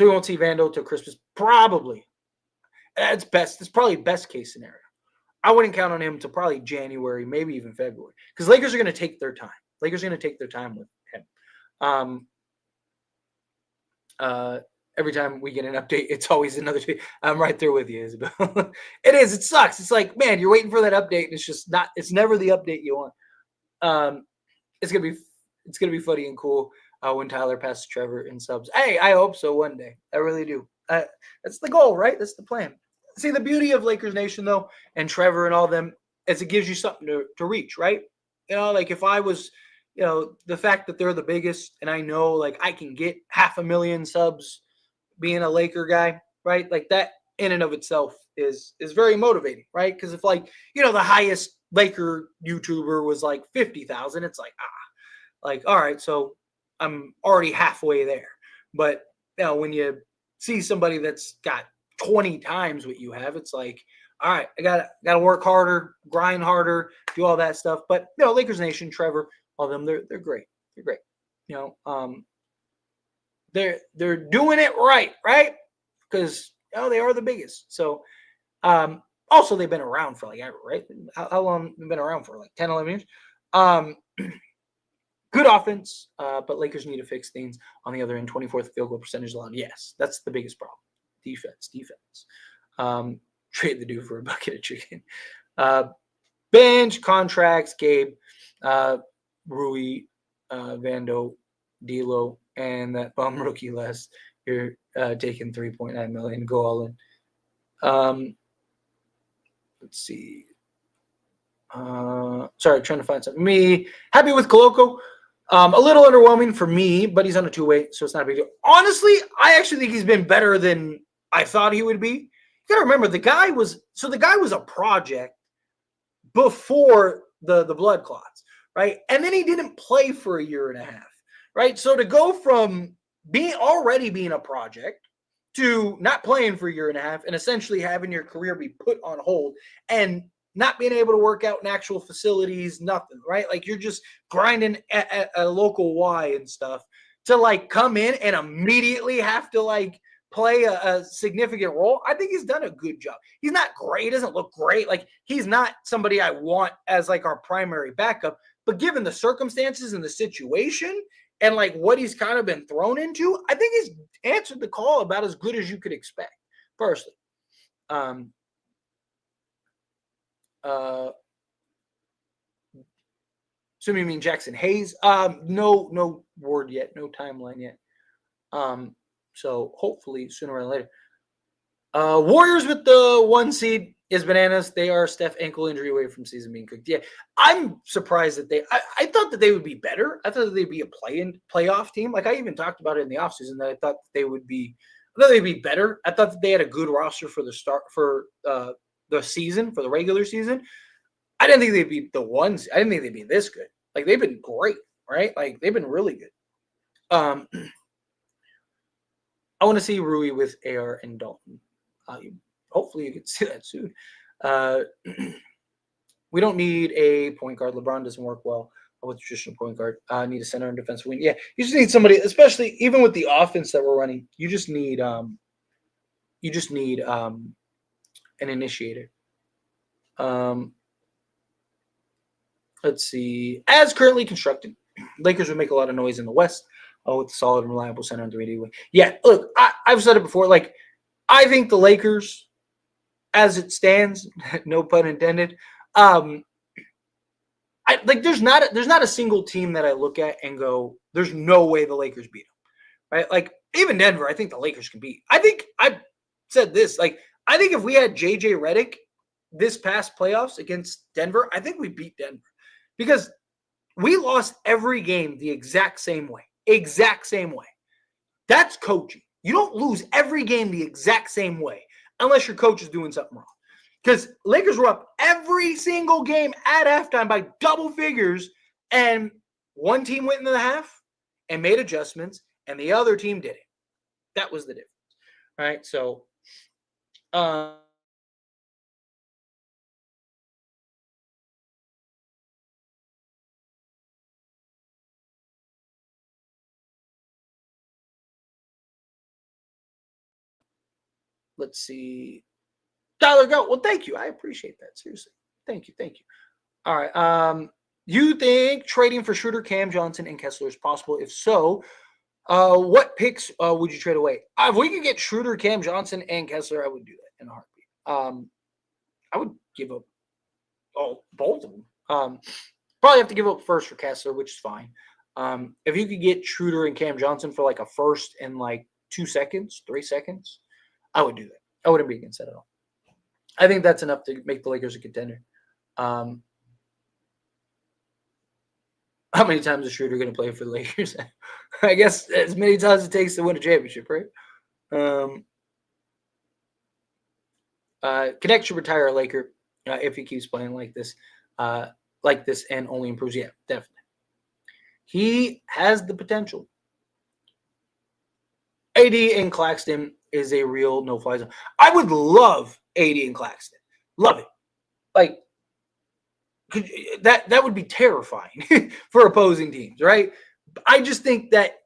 we won't see Vando till Christmas. Probably. That's best. It's probably best case scenario. I wouldn't count on him till probably January, maybe even February, because Lakers are going to take their time. Lakers are going to take their time with him. Every time we get an update, it's always another tweet. I'm right there with you, Isabel. It is. It sucks. It's like, man, you're waiting for that update, and it's just not. It's never the update you want. It's gonna be funny and cool when Tyler passes Trevor in subs. Hey, I hope so one day. I really do. That's the goal, right? That's the plan. See, the beauty of Lakers Nation, though, and Trevor and all them, is it gives you something to reach, right? Like if I was, the fact that they're the biggest, and I know, like, I can get 500,000 subs being a Laker guy, right? Like, that in and of itself is very motivating, right? Because if, like, the highest Laker YouTuber was, like, 50,000, it's like, all right, so I'm already halfway there. But, when you see somebody that's got 20 times what you have, it's like, all right, I gotta work harder, grind harder, do all that stuff. But Lakers Nation, Trevor, all of them, they're great. They're great. They're doing it right? Because they are the biggest. So also they've been around for like ever, right? How long have they been around for? Like 10, 11 years. Good offense, but Lakers need to fix things on the other end. 24th field goal percentage allowed. Yes, that's the biggest problem. Defense. Trade the dude for a bucket of chicken. Bench contracts, Gabe, Rui, Vando, D'Lo, and that bum rookie last year taking $3.9 million. Go all in. Let's see. Sorry, trying to find something. Me, happy with Koloko. A little underwhelming for me, but he's on a 2-way, so it's not a big deal. Honestly, I actually think he's been better than I thought he would be. You got to remember, the guy was a project before the blood clots, right? And then he didn't play for a year and a half, right? So to go from already being a project to not playing for a year and a half and essentially having your career be put on hold and not being able to work out in actual facilities, nothing, right? Like you're just grinding at a local Y and stuff to like come in and immediately have to like play a significant role, I think he's done a good job. He's not great. He doesn't look great. Like, he's not somebody I want as like our primary backup. But given the circumstances and the situation and like what he's kind of been thrown into, I think he's answered the call about as good as you could expect, personally. So you mean Jackson Hayes? No word yet, no timeline yet. So hopefully sooner or later. Warriors with the 1 seed is bananas. They are Steph ankle injury away from season being cooked. Yeah, I'm surprised that I thought that they would be better. I thought that they'd be a playoff team. Like, I even talked about it in the offseason that I thought they'd be better. I thought that they had a good roster for the start for the season, for the regular season. I didn't think they'd be the ones. I didn't think they'd be this good. Like, they've been great, right? Like, they've been really good. I want to see Rui with AR and Dalton. Hopefully you can see that soon. We don't need a point guard. LeBron doesn't work well with traditional point guard. Need a center and defensive wing. Yeah, you just need somebody, especially even with the offense that we're running. You just need an initiator. Let's see. As currently constructed, Lakers would make a lot of noise in the West. With a solid and reliable center and 3D wing. Yeah, look, I've said it before. Like, I think the Lakers, as it stands, no pun intended, there's not a single team that I look at and go, there's no way the Lakers beat them, right? Like, even Denver, I think the Lakers can beat. I think I've said this, like, I think if we had JJ Redick this past playoffs against Denver, I think we beat Denver because we lost every game the exact same way. That's coaching. You don't lose every game the exact same way unless your coach is doing something wrong. Because Lakers were up every single game at halftime by double figures, and one team went into the half and made adjustments, and the other team didn't. That was the difference. All right, so let's see. Tyler, go. Well, thank you. I appreciate that. Seriously. Thank you. All right. You think trading for Schroeder, Cam Johnson, and Kessler is possible? If so, what picks would you trade away? If we could get Schroeder, Cam Johnson, and Kessler, I would do that in a heartbeat. I would give up both of them. Probably have to give up first for Kessler, which is fine. If you could get Schroeder and Cam Johnson for like a first in like 2 seconds, 3 seconds, I would do that. I wouldn't be against that at all. I think that's enough to make the Lakers a contender. How many times is Schroeder going to play for the Lakers? I guess as many times as it takes to win a championship, right? Connect should retire a Laker if he keeps playing like this and only improves. Yeah, definitely. He has the potential. AD and Claxton is a real no-fly zone. I would love AD and Claxton. Love it. Like, that would be terrifying for opposing teams, right? I just think that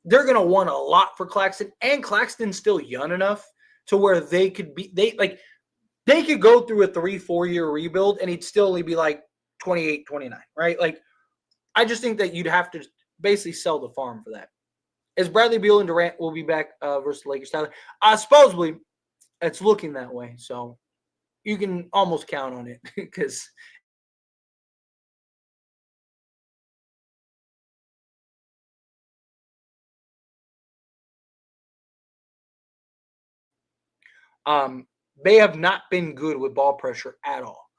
they're going to want a lot for Claxton, and Claxton's still young enough to where they could go through a 3-4 year rebuild and he'd still only be like 28, 29, right? Like, I just think that you'd have to basically sell the farm for that. As Bradley Beal and Durant will be back versus the Lakers, Tyler. Supposedly, it's looking that way. So you can almost count on it because they have not been good with ball pressure at all.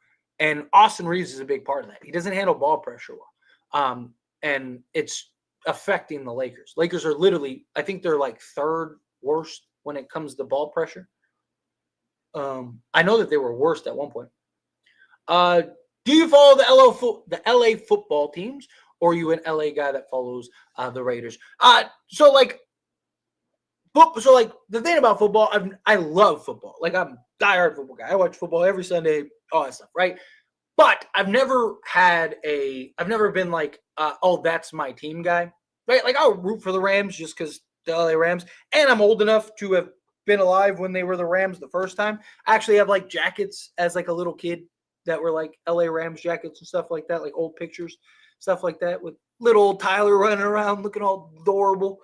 And Austin Reeves is a big part of that. He doesn't handle ball pressure well. And it's affecting the Lakers. Lakers are literally, I think they're like third worst when it comes to ball pressure. I know that they were worst at one point. Do you follow the LA football teams, or are you an LA guy that follows the Raiders? So the thing about football, I love football. Like, I'm a diehard football guy. I watch football every Sunday, all that stuff, right? But I've never been like, that's my team guy, right? Like, I'll root for the Rams just because the LA Rams, and I'm old enough to have been alive when they were the Rams the first time. I actually have like jackets as like a little kid that were like LA Rams jackets and stuff like that, like old pictures, stuff like that with little old Tyler running around looking all adorable.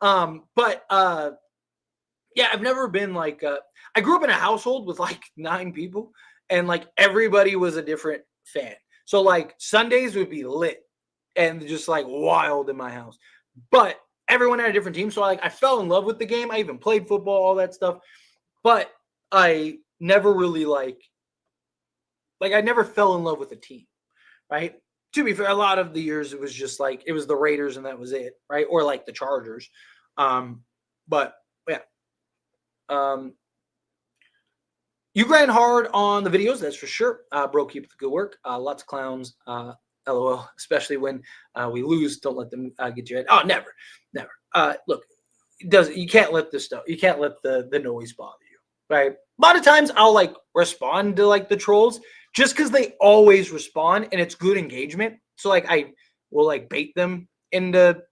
Yeah, I've never been like I grew up in a household with like 9 people, and like everybody was a different fan. So like Sundays would be lit and just like wild in my house. But everyone had a different team. So I fell in love with the game. I even played football, all that stuff. But I never really like I never fell in love with a team, right? To be fair, a lot of the years it was just like it was the Raiders and that was it, right? Or like the Chargers. But yeah. You grind hard on the videos, that's for sure. Bro, keep the good work. Lots of clowns. LOL, especially when we lose. Don't let them get you. Oh, never. Look, you can't let this stuff. You can't let the noise bother you, right? A lot of times I'll like respond to like the trolls just because they always respond and it's good engagement. So like I will like bait them into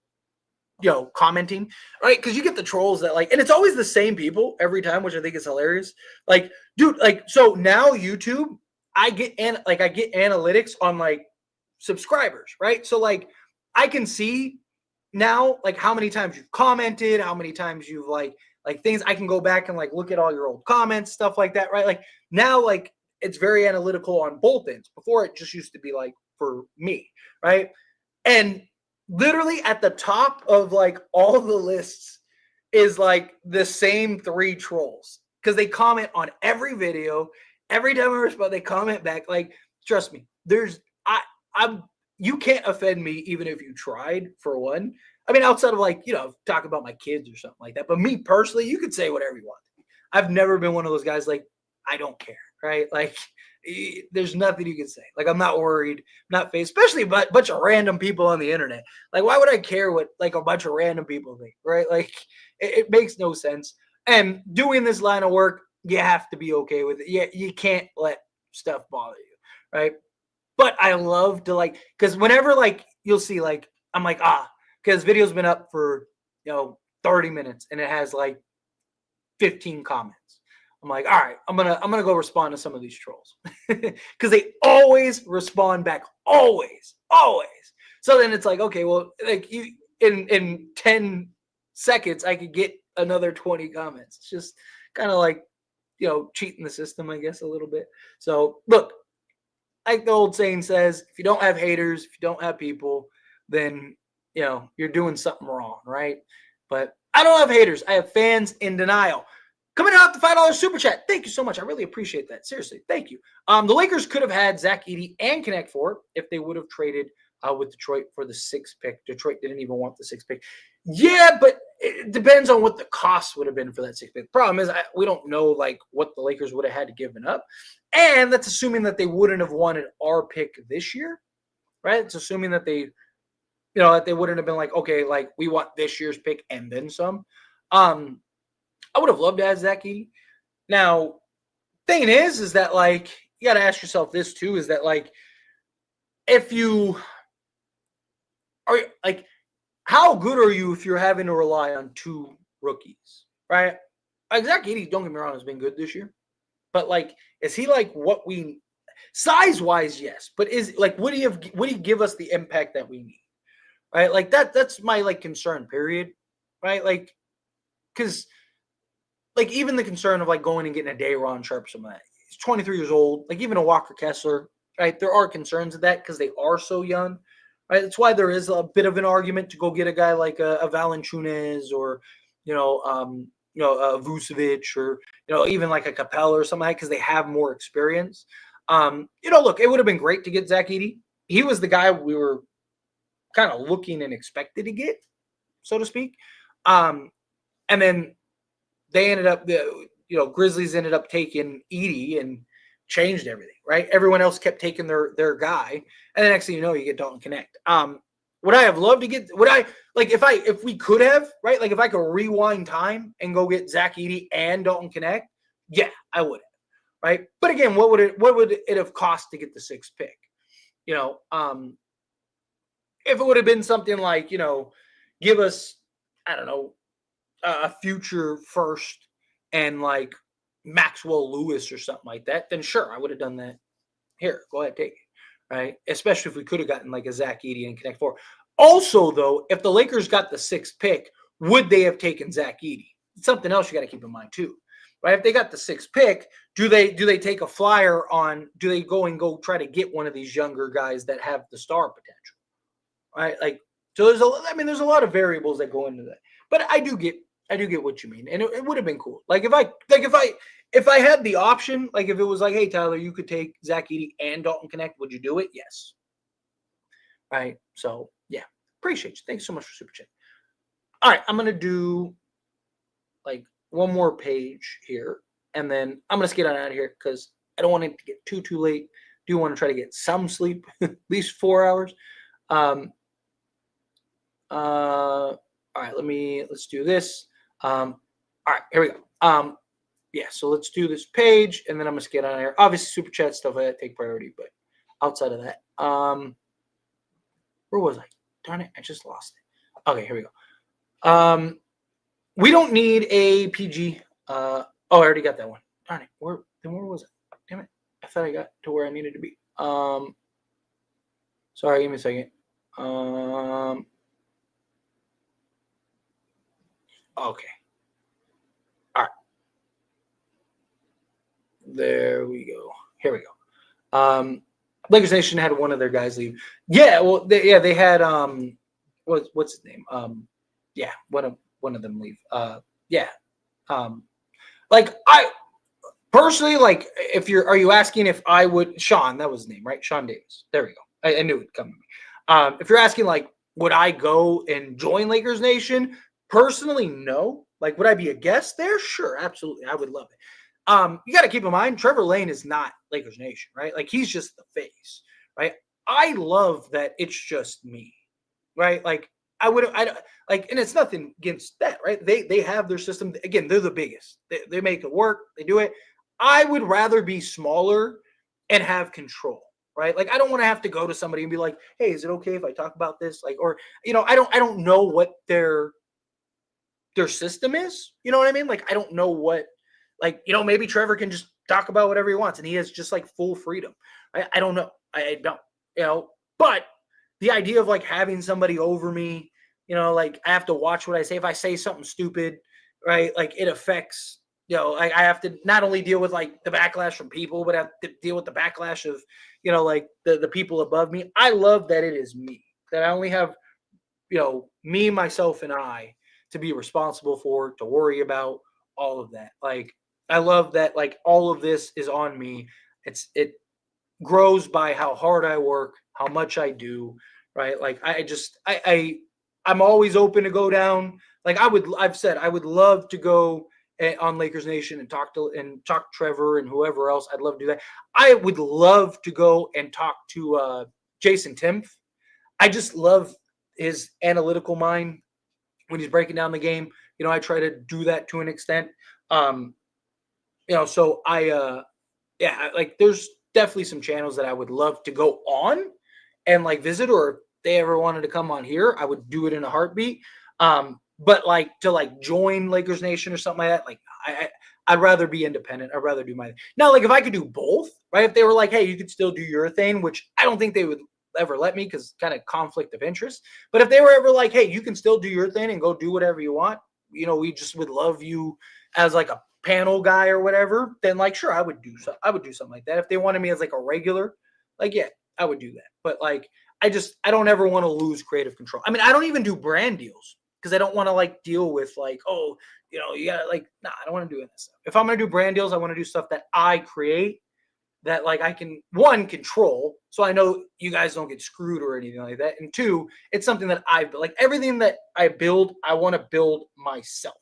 commenting, right? Because you get the trolls that like, and it's always the same people every time, which I think is hilarious. Like, dude, like, so now YouTube, I get analytics on like subscribers, right? So like, I can see now like how many times you've commented, how many times you've like things. I can go back and like look at all your old comments, stuff like that, right? Like now, like it's very analytical on both ends. Before it just used to be like for me, right? And literally at the top of like all the lists is like the same 3 trolls because they comment on every video. Every time I respond, they comment back. Like, trust me, you can't offend me even if you tried, for one. I mean, outside of like, talk about my kids or something like that. But me personally, you could say whatever you want. I've never been one of those guys like, I don't care, right? Like, there's nothing you can say. Like, I'm not worried, I'm not faced, especially a bunch of random people on the internet. Like, why would I care what like a bunch of random people think, right? Like, it makes no sense. And doing this line of work, you have to be okay with it. Yeah, you can't let stuff bother you, right? But I love to like, because whenever like you'll see like I'm like because video's been up for 30 minutes and it has like 15 comments. I'm like, all right, I'm gonna go respond to some of these trolls because they always respond back, always. So then it's like, okay, well, like you in 10 seconds, I could get another 20 comments. It's just kind of like cheating the system, I guess, a little bit. So look, like the old saying says, if you don't have haters, if you don't have people, then you're doing something wrong, right? But I don't have haters. I have fans in denial. Coming out the $5 super chat. Thank you so much. I really appreciate that. Seriously, thank you. The Lakers could have had Zach Edey and Connect for if they would have traded with Detroit for the 6th pick. Detroit didn't even want the 6th pick. Yeah, but it depends on what the cost would have been for that 6th pick. Problem is, we don't know like what the Lakers would have had to give up, and that's assuming that they wouldn't have wanted our pick this year, right? It's assuming that they, that they wouldn't have been like, okay, like we want this year's pick and then some. I would have loved to have Zach Edey. Now, thing is that like you got to ask yourself this too: is that like if you are like, how good are you if you're having to rely on 2 rookies, right? Like Zach Edey, don't get me wrong, has been good this year, but like, is he like what we size wise? Yes, but is like would he give us the impact that we need, right? Like that's my like concern. Period, right? Like because. Like even the concern of like going and getting a Day'Ron Sharpe or something like that. He's 23 years old. Like even a Walker Kessler, right? There are concerns of that because they are so young, right? That's why there is a bit of an argument to go get a guy like a Valanciunas or a Vucevic or even like a Capella or something like that because they have more experience. Look, it would have been great to get Zach Edey. He was the guy we were kind of looking and expected to get, so to speak. And then they ended up, Grizzlies ended up taking Edey and changed everything, right? Everyone else kept taking their guy. And the next thing you know, you get Dalton Connect. Would I have loved to get, if we could have, right? Like if I could rewind time and go get Zach Edey and Dalton Connect, yeah, I would have, right? But again, what would it have cost to get the 6th pick? If it would have been something like, give us, I don't know, a future first and like Maxwell Lewis or something like that, then sure, I would have done that. Here, go ahead, take it. Right? Especially if we could have gotten like a Zack and Connect 4. Also, though, if the Lakers got the 6th pick, would they have taken Zack Edey? Something else you got to keep in mind too. Right? If they got the 6th pick, do they take a flyer on, do they go try to get one of these younger guys that have the star potential? Right? Like, so there's a lot of variables that go into that. But I do get what you mean. And it would have been cool. Like if I had the option, like if it was like, hey Tyler, you could take Zack Edey and Dalton Connect, would you do it? Yes. Right. So yeah. Appreciate you. Thanks so much for super chat. All right, I'm gonna do like one more page here, and then I'm gonna get on out of here because I don't want it to get too late. Do want to try to get some sleep, at least 4 hours. All right, let's do this. All right, here we go. Yeah, so let's do this page, and then I'm gonna get on here. Obviously, super chat stuff like that take priority, but outside of that, where was I? Darn it, I just lost it. Okay, here we go. We don't need a PG. I already got that one. Darn it. Where was it? Damn it. I thought I got to where I needed to be. Sorry, give me a second. Okay. All right. There we go. Here we go. Lakers Nation had one of their guys leave. Yeah, well, they had what's his name? Yeah, one of them leave. Like I personally, like, are you asking if I would, Sean, that was his name, right? Sean Davis. There we go. I knew it'd come to me. If you're asking like, would I go and join Lakers Nation? Personally, no. Like, would I be a guest there? Sure, absolutely. I would love it. You got to keep in mind, Trevor Lane is not Lakers Nation, right? Like, he's just the face, right? I love that it's just me, right? Like, I like, and it's nothing against that, right? They have their system. Again, they're the biggest. They make it work. They do it. I would rather be smaller and have control, right? Like, I don't want to have to go to somebody and be like, hey, is it okay if I talk about this? Like, or, I don't know what their system is. You know what I mean? Like, I don't know what, like, maybe Trevor can just talk about whatever he wants and he has just like full freedom. I don't know. I don't, but the idea of like having somebody over me, like I have to watch what I say. If I say something stupid, right? Like it affects, I have to not only deal with like the backlash from people, but I have to deal with the backlash of, like the people above me. I love that it is me, that I only have, me, myself, and I to be responsible for, to worry about all of that. Like, I love that, like, all of this is on me. It grows by how hard I work, how much I do, right? Like, I'm always open to go down. Like, I've said, I would love to go on Lakers Nation and talk to Trevor and whoever else. I'd love to do that. I would love to go and talk to Jason Timpf. I just love his analytical mind when he's breaking down the game. I try to do that to an extent. So like there's definitely some channels that I would love to go on and like visit, or if they ever wanted to come on here, I would do it in a heartbeat. But like to like join Lakers Nation or something like that, like I'd rather be independent. I'd rather do my thing. Now, like if I could do both, right? If they were like, hey, you could still do your thing, which I don't think they would ever let me because kind of conflict of interest. But if they were ever like, hey, you can still do your thing and go do whatever you want, we just would love you as like a panel guy or whatever, then like sure, I would do something like that. If they wanted me as like a regular, like yeah, I would do that. But like I don't ever want to lose creative control. I mean, I don't even do brand deals because I don't want to like deal with like, oh, you gotta like, nah, I don't want to do that stuff. If I'm gonna do brand deals, I want to do stuff that I create, that like I can, one, control, so I know you guys don't get screwed or anything like that, and two, it's something that I build. Like everything that I build, I want to build myself.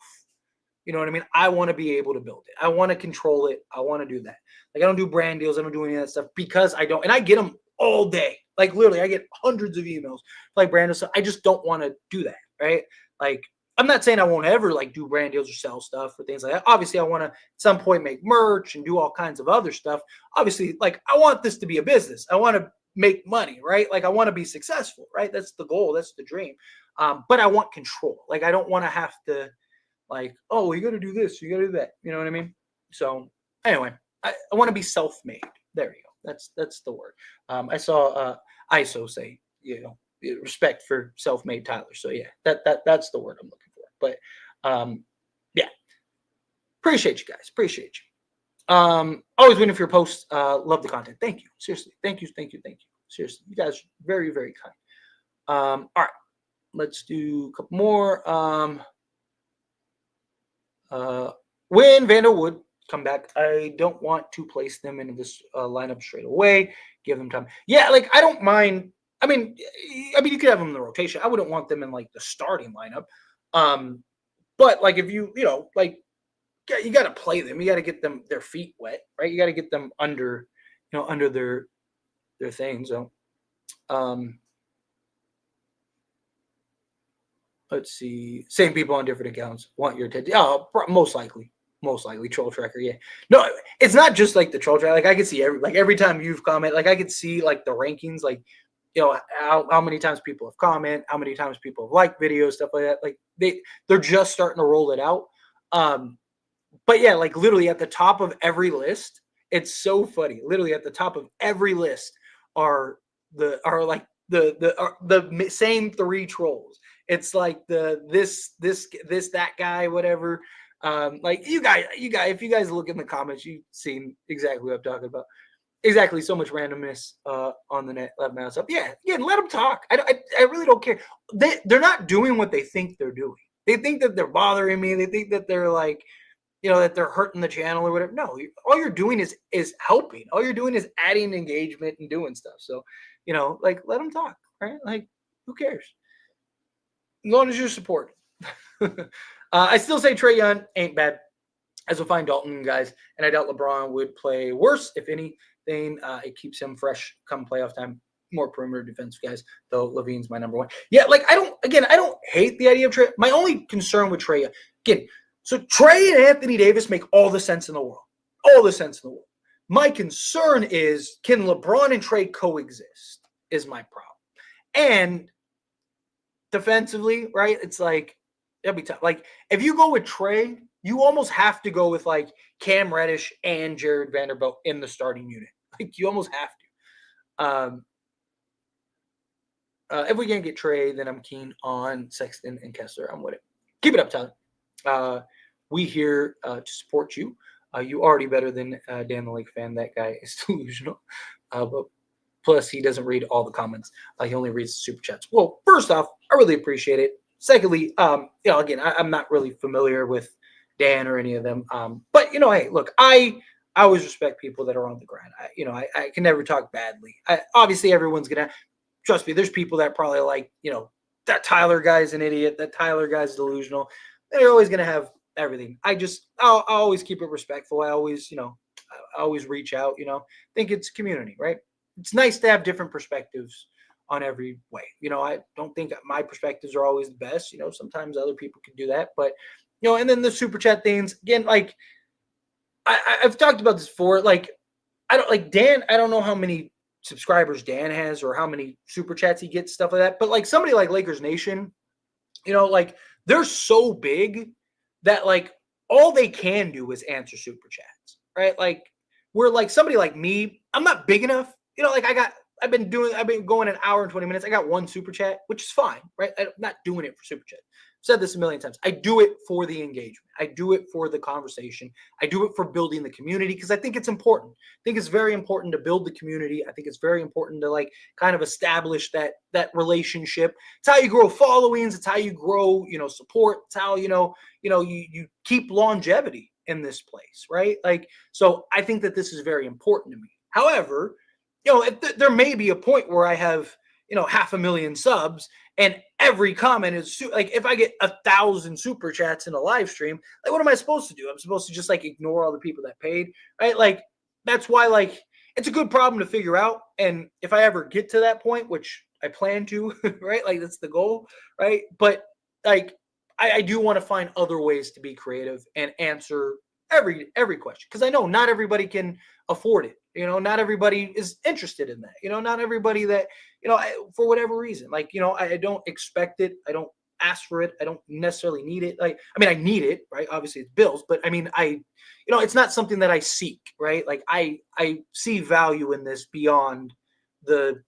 You know what I mean? I want to be able to build it. I want to control it. I want to do that. Like I don't do brand deals. I don't do any of that stuff because I don't, and I get them all day. Like literally, I get hundreds of emails like brand deals. So I just don't want to do that, right? Like I'm not saying I won't ever like do brand deals or sell stuff or things like that. Obviously, I want to at some point make merch and do all kinds of other stuff. Obviously, like I want this to be a business. I want to make money, right? Like I want to be successful, right? That's the goal. That's the dream. But I want control. Like I don't want to have to like, oh, you got to do this, you got to do that. You know what I mean? So anyway, I want to be self-made. There you go. That's the word. I saw ISO say, respect for self-made Tyler. So yeah, that's the word I'm looking for. But yeah, appreciate you guys. Appreciate you. Always waiting for your posts. Love the content. Thank you. Seriously. Thank you. Seriously, you guys are very, very kind. All right, let's do a couple more. When Vanderwood come back, I don't want to place them into this lineup straight away. Give them time. Yeah, like I don't mind. I mean, you could have them in the rotation. I wouldn't want them in like the starting lineup. But like if you like, you got to play them. You got to get them their feet wet, right? You got to get them under, under their thing. So, let's see. Same people on different accounts want your attention. Oh, most likely troll tracker. Yeah. No, it's not just like the troll tracker. Like I could see every time you've commented, like I could see like the rankings, like, how many times people have commented, how many times people have liked videos, stuff like that. Like they're just starting to roll it out. But yeah, like literally at the top of every list, it's so funny. Literally at the top of every list are the same three trolls. It's like this that guy, whatever. Like you guys, if you guys look in the comments, you've seen exactly what I'm talking about. Exactly, so much randomness on the net. Let them up. Yeah, again, let them talk. I really don't care. They're not doing what they think they're doing. They think that they're bothering me. They think that they're like, that they're hurting the channel or whatever. No, all you're doing is helping. All you're doing is adding engagement and doing stuff. So, like let them talk, right? Like, who cares? As long as you're supporting. I still say Trey Young ain't bad, as we'll find Dalton guys, and I doubt LeBron would play worse, if anything. It keeps him fresh come playoff time. More perimeter defense guys, though LaVine's my number one. Yeah, like I don't hate the idea of Trey. My only concern with Trey, again, so Trey and Anthony Davis make all the sense in the world. All the sense in the world. My concern is, can LeBron and Trey coexist? Is my problem. And defensively, right? It's like, it'll be tough. Like, if you go with Trey, you almost have to go with like Cam Reddish and Jared Vanderbilt in the starting unit. Like, you almost have to. If we can't get Trey, then I'm keen on Sexton and Kessler. I'm with it. Keep it up, Tyler. We here to support you. You already better than Dan the Lake fan. That guy is delusional. But plus, he doesn't read all the comments. He only reads the super chats. Well, first off, I really appreciate it. Secondly, again, I'm not really familiar with Dan or any of them. But hey, look, I always respect people that are on the grind. I can never talk badly. Obviously, everyone's gonna trust me. There's people that probably like, that Tyler guy's an idiot. That Tyler guy's delusional. They're always gonna have everything. I'll always keep it respectful. I always reach out. Think it's community, right? It's nice to have different perspectives on every way. I don't think my perspectives are always the best. Sometimes other people can do that, but and then the super chat things again. Like I've talked about this before. Like I don't like Dan. I don't know how many subscribers Dan has or how many super chats he gets, stuff like that. But like somebody like Lakers Nation, like they're so big that like all they can do is answer super chats, right? Like we're like somebody like me. I'm not big enough. Like I've been going an hour and 20 minutes. I got one super chat, which is fine, right? I'm not doing it for super chat. I've said this a million times. I do it for the engagement. I do it for the conversation. I do it for building the community because I think it's important. I think it's very important to build the community. I think it's very important to like kind of establish that relationship. It's how you grow followings. It's how you grow, support. It's how, you keep longevity in this place, right? Like, so I think that this is very important to me. However, there may be a point where I have, 500,000 subs and every comment is like, if I get 1,000 super chats in a live stream, like, what am I supposed to do? I'm supposed to just like ignore all the people that paid, right? Like, that's why, like, it's a good problem to figure out. And if I ever get to that point, which I plan to, right? Like, that's the goal, right? But like, I do want to find other ways to be creative and answer every question. Cause I know not everybody can afford it. Not everybody is interested in that. Not everybody that, for whatever reason, like, I don't expect it. ask for it. I don't necessarily need it. Like, I mean, I need it, right? Obviously, it's bills, but I mean, it's not something that I seek, right? Like, I see value in this beyond the,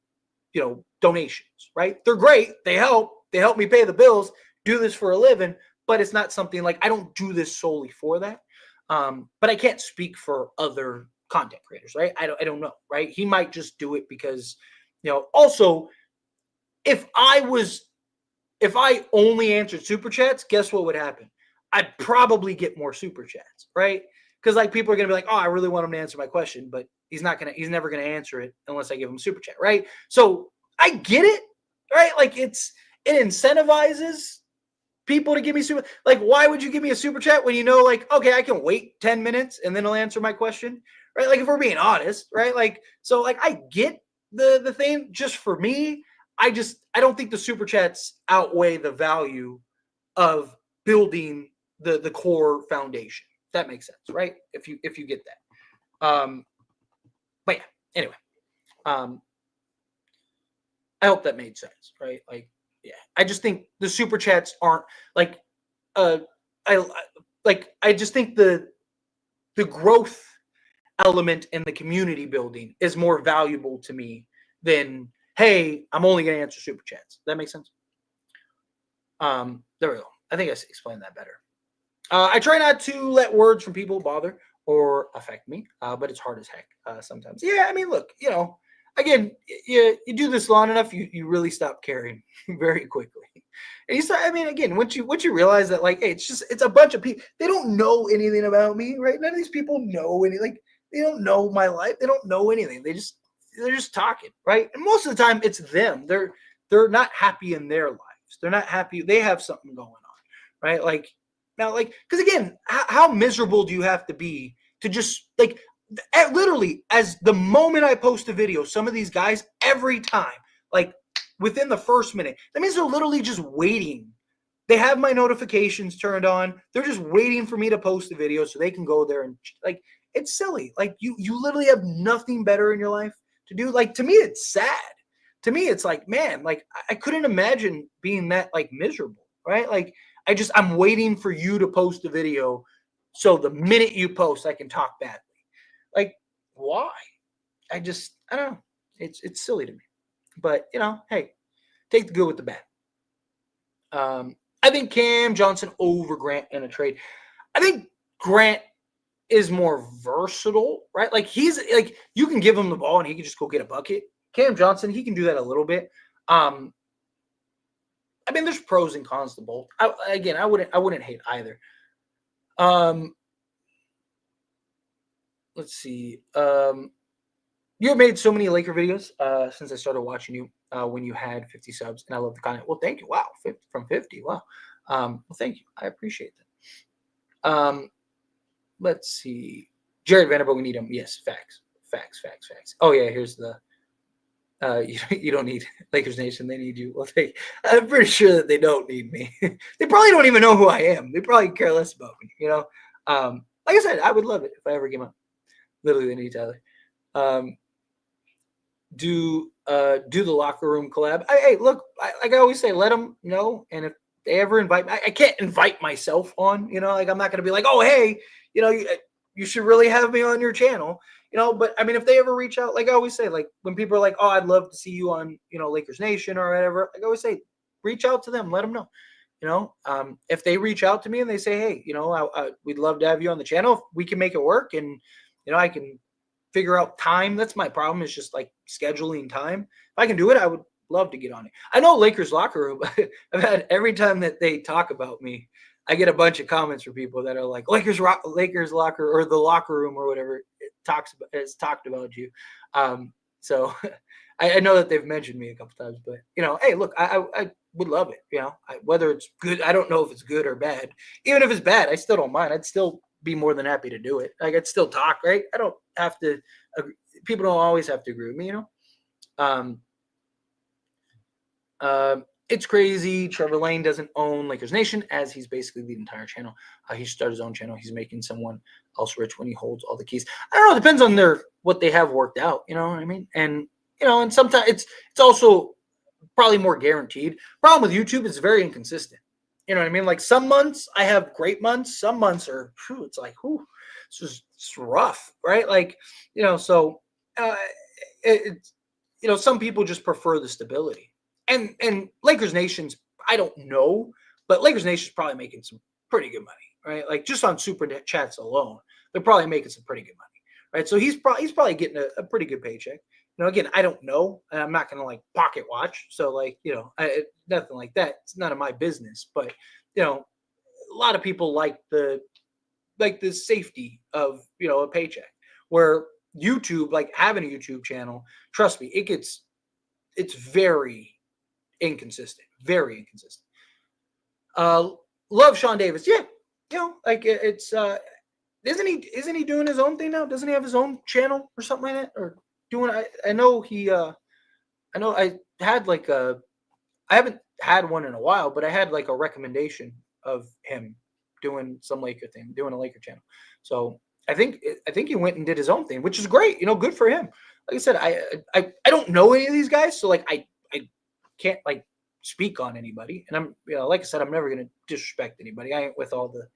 donations, right? They're great. They help me pay the bills, do this for a living, but it's not something like I don't do this solely for that. But I can't speak for other content creators, right? I don't know, right? He might just do it because, also if I only answered super chats, guess what would happen? I'd probably get more super chats, right? Because like people are gonna be like, oh, I really want him to answer my question, but he's never gonna answer it unless I give him super chat, right? So I get it, right? Like it incentivizes people to give me super. Like, why would you give me a super chat when like, okay, I can wait 10 minutes and then he'll answer my question, right? Like if we're being honest, right? Like, so like I get the thing. Just for me, I don't think the super chats outweigh the value of building the core foundation. If that makes sense, right? If you get that. But yeah, anyway. I hope that made sense, right? Like, yeah. I just think the super chats aren't like I just think the growth element in the community building is more valuable to me than, hey, I'm only going to answer super chats. That makes sense? There we go. I think I explained that better. I try not to let words from people bother or affect me, but it's hard as heck sometimes. Yeah, I mean, look, again, you do this long enough, you really stop caring very quickly. And you start, I mean, again, once you realize that, like, hey, it's a bunch of people, they don't know anything about me, right? None of these people know anything. Like, they don't know my life. They don't know anything. They're just talking, right? And most of the time, it's them. They're not happy in their lives. They're not happy. They have something going on, right? Like now, like, because again, how miserable do you have to be to just like literally as the moment I post a video, some of these guys every time, like within the first minute, that means they're literally just waiting. They have my notifications turned on. They're just waiting for me to post the video so they can go there and like, it's silly. Like you literally have nothing better in your life to do. Like, to me, it's sad. To me, it's like, man, like I couldn't imagine being that like miserable, right? Like I'm waiting for you to post a video so the minute you post, I can talk badly. Like, why? I don't know. It's silly to me. But, hey, take the good with the bad. I think Cam Johnson over Grant in a trade. I think Grant is more versatile, right? Like he's like, you can give him the ball and he can just go get a bucket. Cam Johnson, he can do that a little bit. I mean, there's pros and cons to both. I wouldn't hate either. Let's see. You have made so many Laker videos since I started watching you when you had 50 subs, and I love the content. Well, thank you. Wow, 50, from 50. Wow. Well, thank you. I appreciate that. Let's see. Jared Vanderbilt, we need him. Yes, facts. Oh yeah, here's the. You don't need Lakers Nation. They need you. Well, I'm pretty sure that they don't need me. They probably don't even know who I am. They probably care less about me. Like I said, I would love it if I ever came up. Literally, they need Tyler. Do the locker room collab. Hey, look, like I always say, let them know. And if they ever invite me, I can't invite myself on. Like I'm not going to be like, oh, hey, you should really have me on your channel. But I mean, if they ever reach out, like I always say, like when people are like, oh, I'd love to see you on, Lakers Nation or whatever, like I always say, reach out to them, let them know. If they reach out to me and they say, hey, we'd love to have you on the channel, if we can make it work, and I can figure out time. That's my problem, is just like scheduling time. If I can do it, I would love to get on it. I know Lakers locker room. I've had every time that they talk about me, I get a bunch of comments from people that are like, Lakers locker, or the locker room or whatever has talked about you. So I know that they've mentioned me a couple times, but hey, look, I would love it. Whether it's good, I don't know if it's good or bad. Even if it's bad, I still don't mind. I'd still be more than happy to do it. Like, I'd still talk, right? I don't have to agree. People don't always have to agree with me, It's crazy. Trevor Lane doesn't own Lakers Nation, as he's basically the entire channel. He should start his own channel. He's making someone else rich when he holds all the keys. I don't know. It depends on what they have worked out. You know what I mean? And and sometimes it's also probably more guaranteed. Problem with YouTube is very inconsistent. You know what I mean? Like some months I have great months. Some months are, it's like, it's rough, right? Like, so uh, some people just prefer the stability. And Lakers Nation's, I don't know, but Lakers Nation's probably making some pretty good money, right? Like just on super chats alone, they're probably making some pretty good money, right? So he's probably getting a pretty good paycheck. Again, I don't know, and I'm not gonna like pocket watch, so like nothing like that. It's none of my business, but a lot of people like the safety of a paycheck. Where YouTube, like having a YouTube channel, trust me, it's very inconsistent, very inconsistent. Love Sean Davis, yeah, like it's isn't he doing his own thing now? Doesn't he have his own channel or something like that? Or doing I know he I know I had like I haven't had one in a while, but I had like a recommendation of him doing some Laker thing, doing a Laker channel. So I think he went and did his own thing, which is great. Good for him. Like I said, I don't know any of these guys, so like I can't like speak on anybody. And I'm like I said, I'm never gonna disrespect anybody. I ain't with all the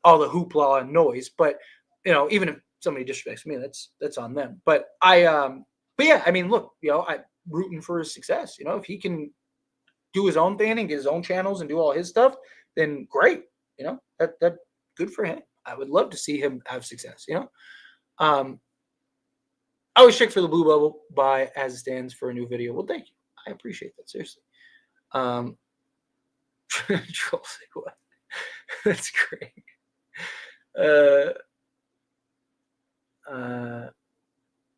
hoopla and noise, but even if somebody disrespects me, that's on them. But but yeah, I mean, look, I'm rooting for his success. If he can do his own thing and get his own channels and do all his stuff, then great. That good for him. I would love to see him have success. I always check for the blue bubble by as it stands for a new video. Well, thank you. I appreciate that, seriously. What? That's great.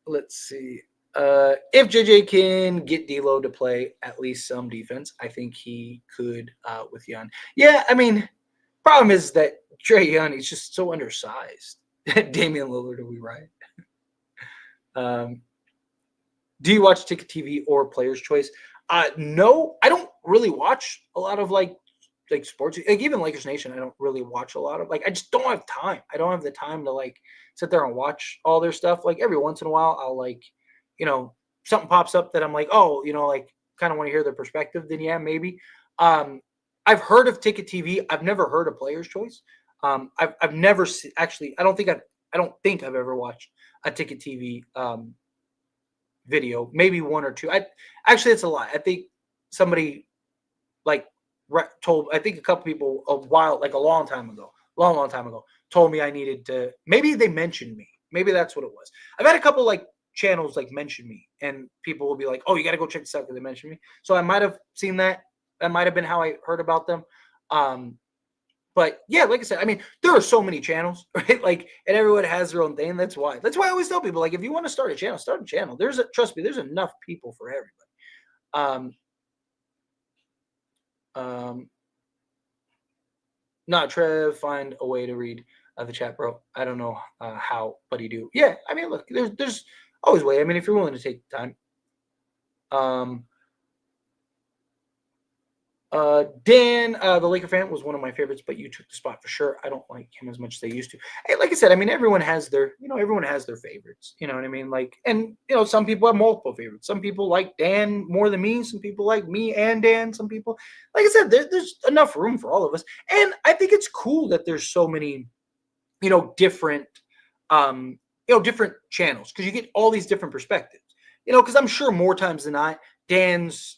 Let's see. If JJ can get D'Lo to play at least some defense, I think he could with Young. Yeah, I mean, problem is that Trey Young is just so undersized. Damian Lillard will be right. Do you watch Ticket TV or Player's Choice? No, I don't really watch a lot of like sports, like even Lakers Nation. I don't really watch a lot of I just don't have time. I don't have the time to like sit there and watch all their stuff. Like every once in a while, I'll like, something pops up that I'm like, oh, like kind of want to hear their perspective. Then yeah, maybe. I've heard of Ticket TV. I've never heard of Player's Choice. I've never actually. I don't think I've ever watched a Ticket TV video. Maybe one or two. Actually, it's a lie. I think somebody like told. I think a couple people a long time ago, told me I needed to. Maybe they mentioned me. Maybe that's what it was. I've had a couple like channels like mention me, and people will be like, "Oh, you got to go check this out because they mentioned me." So I might have seen that. That might have been how I heard about them. But yeah, like I said, I mean, there are so many channels, right? Like, and everyone has their own thing. That's why I always tell people, like, if you want to start a channel, start a channel. Trust me, there's enough people for everybody. Not Trev, find a way to read the chat, bro. I don't know how, but you do. Yeah, I mean, look, there's always a way. I mean, if you're willing to take the time. Dan, the Laker fan, was one of my favorites, but you took the spot for sure. I don't like him as much as they used to. Hey, like I said, I mean, everyone has their favorites. You know what I mean? Like, and some people have multiple favorites. Some people like Dan more than me. Some people like me and Dan. Some people, like I said, there's enough room for all of us. And I think it's cool that there's so many, different, different channels because you get all these different perspectives. Because I'm sure more times than not, Dan's,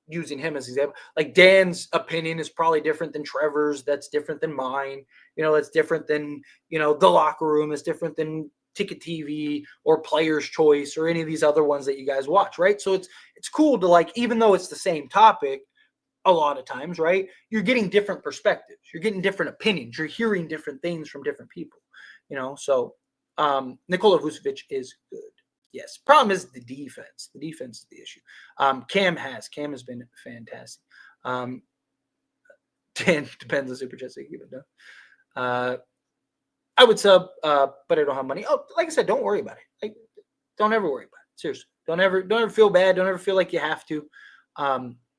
using him as an example, like Dan's opinion is probably different than Trevor's. That's different than mine. That's different than, the locker room. It's different than Ticket TV or Player's Choice or any of these other ones that you guys watch, right? So it's cool to like, even though it's the same topic, a lot of times, right? You're getting different perspectives. You're getting different opinions. You're hearing different things from different people, So Nikola Vucevic is good. Yes. Problem is the defense. The defense is the issue. Cam has been fantastic. Dan depends on super chat. So you keep it done. I would sub, but I don't have money. Oh, like I said, don't worry about it. Like, don't ever worry about it. Seriously, don't ever feel bad. Don't ever feel like you have to.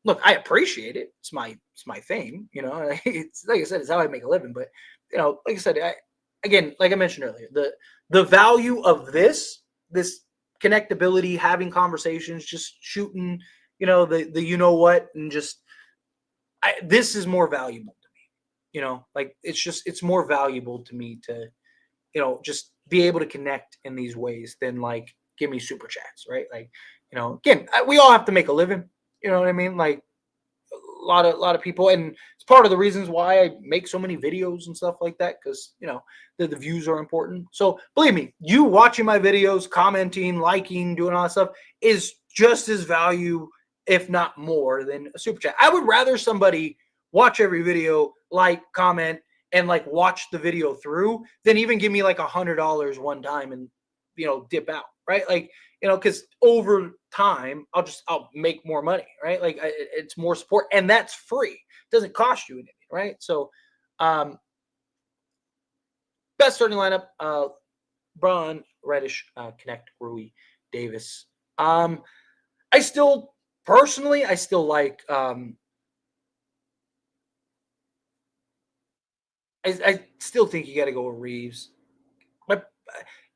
Look, I appreciate it. It's my thing. It's like I said, it's how I make a living. But like I said, again, like I mentioned earlier, the value of this connectability, having conversations, just shooting, the you know what, and just this is more valuable to me. Like it's more valuable to me to just be able to connect in these ways than like give me super chats, right? Like, again, we all have to make a living. You know what I mean? Like a lot of people, and it's part of the reasons why I make so many videos and stuff like that, because the views are important. So believe me, you watching my videos, commenting, liking, doing all that stuff is just as value, if not more, than a super chat. I would rather somebody watch every video, like, comment, and like watch the video through than even give me like $100 one time and dip out, right? Like, because over time I'll make more money, right? Like it's more support, and that's free. It doesn't cost you anything, right? So best starting lineup: Braun, Reddish, Connect, Rui, Davis. I still personally like I still think you got to go with Reeves. But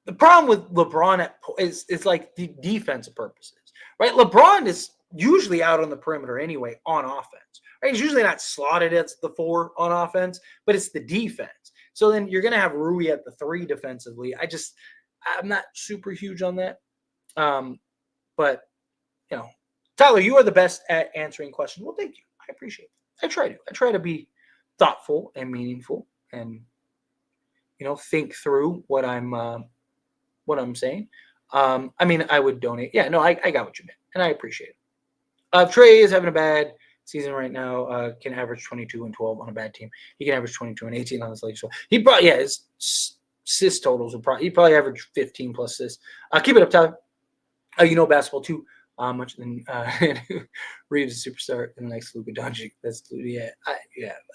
the problem with LeBron is like the defensive purposes, right? LeBron is usually out on the perimeter anyway on offense, right? He's usually not slotted as the 4 on offense, but it's the defense. So then you're going to have Rui at the 3 defensively. I'm not super huge on that. But, Tyler, you are the best at answering questions. Well, thank you. I appreciate it. I try to be thoughtful and meaningful and, think through what I'm saying. I mean, I would donate. Yeah, no, I got what you meant, and I appreciate it. Trey is having a bad season right now. Can average 22 and 12 on a bad team. He can average 22 and 18 on his league. So he probably, his assist totals he probably average 15 plus assists. Keep it up, Tyler. Basketball too. Much than Reeves is a superstar and likes Luka Doncic. That's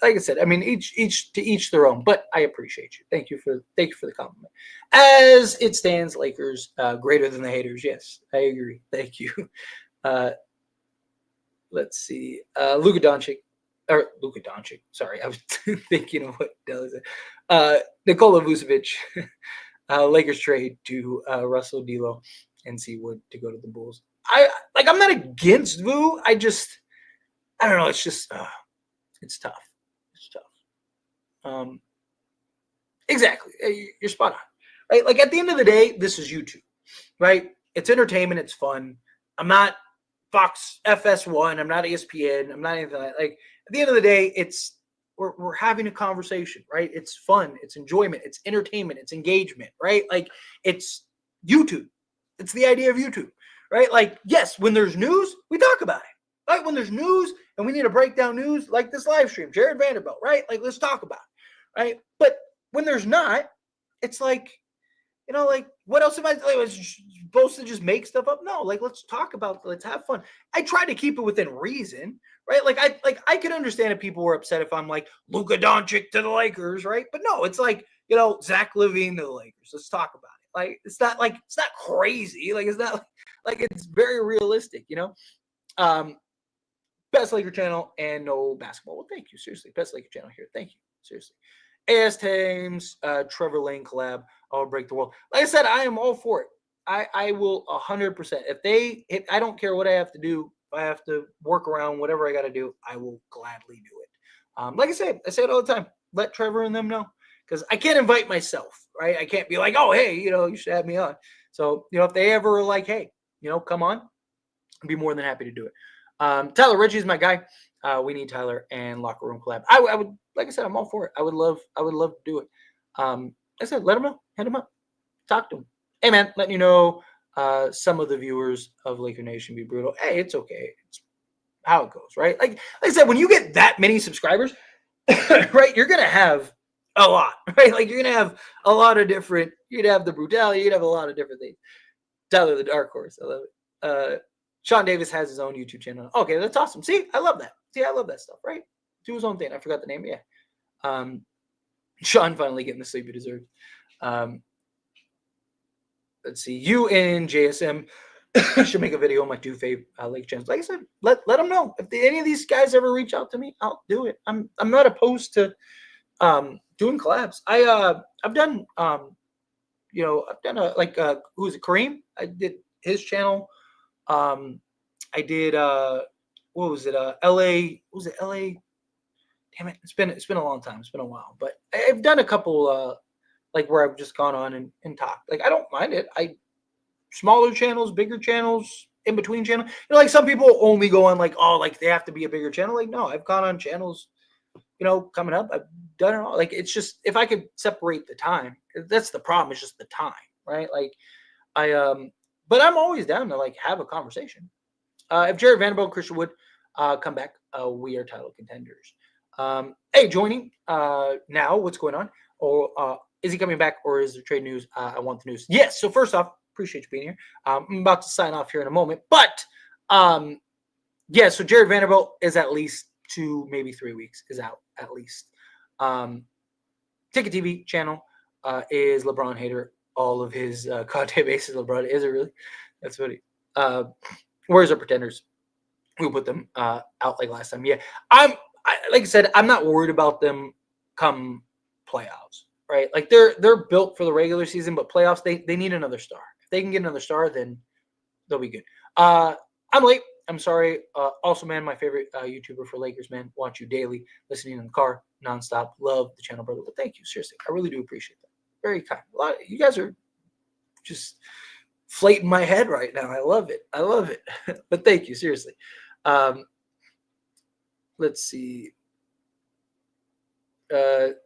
Like I said, I mean, each their own. But I appreciate you. Thank you for the compliment. As it stands, Lakers greater than the haters. Yes, I agree. Thank you. Let's see. Luka Doncic. Sorry, I was thinking of what the hell is it. Nikola Vucevic. Lakers trade to Russell D'Lo and Seawood to go to the Bulls. I'm not against Vu. I don't know. It's just it's tough. It's tough. Exactly. You're spot on. Right? Like at the end of the day, this is YouTube, right? It's entertainment. It's fun. I'm not Fox FS1. I'm not ESPN. I'm not anything like. At the end of the day, we're having a conversation, right? It's fun. It's enjoyment. It's entertainment. It's engagement, right? Like it's YouTube. It's the idea of YouTube. Right? Like, yes, when there's news, we talk about it. Right? When there's news and we need to break down news, like this live stream, Jared Vanderbilt, right? Like, let's talk about it. Right? But when there's not, it's like, like, what else am I supposed to just make stuff up? No, like, let's talk about it. Let's have fun. I try to keep it within reason, right? Like, I could understand if people were upset if I'm like, Luka Doncic to the Lakers, right? But no, it's like, Zack LaVine to the Lakers. Let's talk about it. Like, it's not crazy. Like, it's not like it's very realistic, Best Laker channel and no basketball. Well, thank you. Seriously. Best Laker channel here. Thank you. Seriously. AS Thames, Trevor Lane collab. I'll break the world. Like I said, I am all for it. I will 100%. If I don't care what I have to do. If I have to work around whatever I got to do, I will gladly do it. Like I say it all the time. Let Trevor and them know. Because I can't invite myself, right? I can't be like, oh, hey, you should have me on. So, if they ever are like, hey, come on, I'd be more than happy to do it. Tyler Reggie is my guy. We need Tyler and locker room collab. I would, like I said, I'm all for it. I would love to do it. Like I said, let him know, hit him up, talk to him. Hey man, letting you know, some of the viewers of Laker Nation be brutal. Hey, it's okay. It's how it goes, right? Like I said, when you get that many subscribers, right, you're gonna have a lot, right? Like you're gonna have a lot of different. You'd have the brutality. You'd have a lot of different things. Tyler the Dark Horse, I love it. Sean Davis has his own YouTube channel. Okay, that's awesome. See, I love that. See, I love that stuff, right? Do his own thing. I forgot the name. Yeah. Sean finally getting the sleep he deserves. Let's see. You and JSM should make a video on my two fave Lake channels. Like I said, let them know if any of these guys ever reach out to me. I'll do it. I'm not opposed to doing collabs. I've done I've done who's it, Kareem? I did his channel. I did what was it? LA, what was it? LA? Damn it. It's been a long time. It's been a while. But I've done a couple like where I've just gone on and talked. Like I don't mind it. I smaller channels, bigger channels, in between channels. You know, like some people only go on like, oh, like they have to be a bigger channel. Like, no, I've gone on channels, you know, coming up. I've done it all. Like it's just if I could separate the time, that's the problem. It's just the time, right? Like but I'm always down to like have a conversation. If Jared Vanderbilt, Christian Wood come back, we are title contenders. Hey, joining now, what's going on? Or is he coming back or is there trade news? I want the news. Yes. So first off, appreciate you being here. I'm about to sign off here in a moment. But yeah, so Jared Vanderbilt is at least 2, maybe 3 weeks is out at least. Ticket TV channel is LeBron hater. All of his content base is LeBron. Is it really? That's funny. Where's our pretenders? We'll put them out like last time. Yeah, like I said, I'm not worried about them come playoffs, right? Like they're built for the regular season, but playoffs they need another star. If they can get another star, then they'll be good. I'm late. I'm sorry. Also, man, my favorite YouTuber for Lakers, man. Watch you daily, listening in the car, nonstop. Love the channel, brother. But thank you, seriously. I really do appreciate that. Very kind. A lot. You guys are just flating my head right now. I love it. I love it. But thank you, seriously. Let's see. Tyler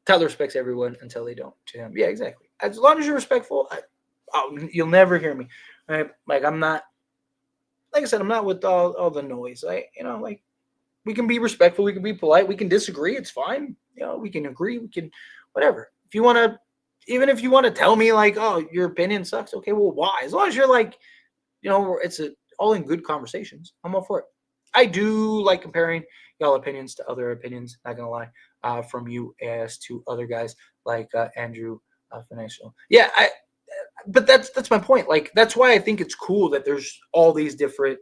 respects everyone until they don't to him. Yeah, exactly. As long as you're respectful, you'll never hear me. Right? Like I'm not. Like I said, I'm not with all the noise. Like like we can be respectful, we can be polite, we can disagree. It's fine. We can agree. We can whatever. If you want to, even if you want to tell me like, oh, your opinion sucks. Okay, well, why? As long as you're like, it's all in good conversations. I'm all for it. I do like comparing y'all opinions to other opinions. Not gonna lie, from you as to other guys like Andrew Financial. Yeah, but that's my point. Like that's why I think it's cool that there's all these different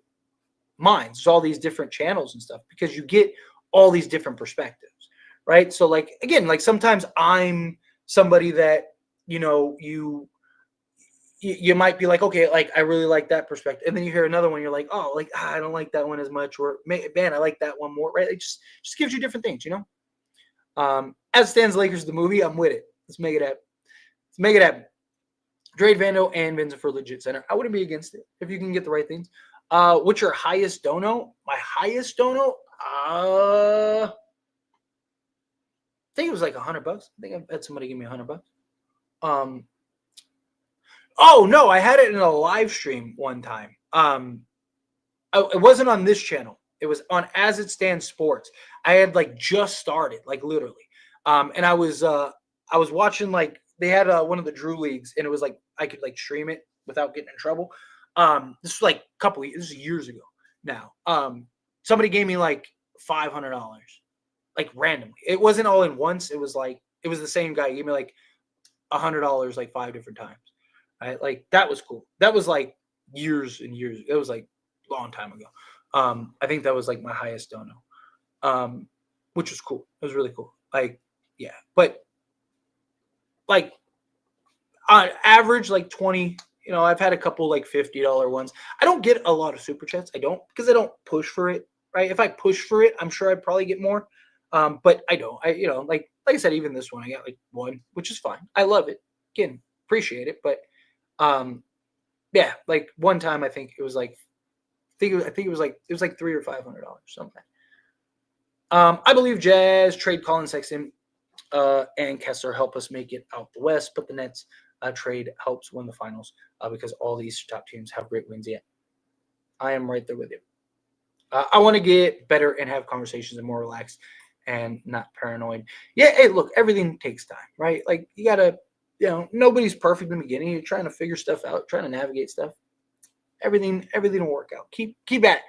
minds, there's all these different channels and stuff because you get all these different perspectives, right? So like again, like sometimes I'm somebody that you might be like, okay, like I really like that perspective, and then you hear another one, you're like, oh, like I don't like that one as much, or man, I like that one more, right? It just gives you different things, As stands Lakers the movie, I'm with it. Let's make it happen. Let's make it happen. Trade Vando and Vincent for legit center. I wouldn't be against it if you can get the right things. What's your highest dono? My highest dono? I think it was like $100. I think I had somebody give me $100. Oh no, I had it in a live stream one time. It wasn't on this channel. It was on As It Stands Sports. I had like just started, like literally. And I was watching like they had one of the Drew leagues, and it was like I could like stream it without getting in trouble. This was like this is years ago now. Somebody gave me like $500, like randomly. It wasn't all in once. It was the same guy. He gave me like $100 like 5 different times. Right? Like that was cool. That was like years and years. It was like a long time ago. I think that was like my highest dono, which was cool. It was really cool. Like, yeah, but like on average, like 20, I've had a couple like $50 ones. I don't get a lot of super chats. I don't, because I don't push for it, right? If I push for it, I'm sure I'd probably get more. But I don't. Like I said, even this one, I got like 1, which is fine. I love it. Again, appreciate it. But yeah, like one time I think it was like I think it was like $300 or $500 something. I believe Jazz trade Colin Sexton and Kessler help us make it out the West, but the Nets trade helps win the finals because all these top teams have great wins yet. I am right there with you. I want to get better and have conversations and more relaxed and not paranoid. Yeah, hey, look, everything takes time, right? Like you gotta, nobody's perfect in the beginning. You're trying to figure stuff out, trying to navigate stuff. Everything will work out. Keep at it.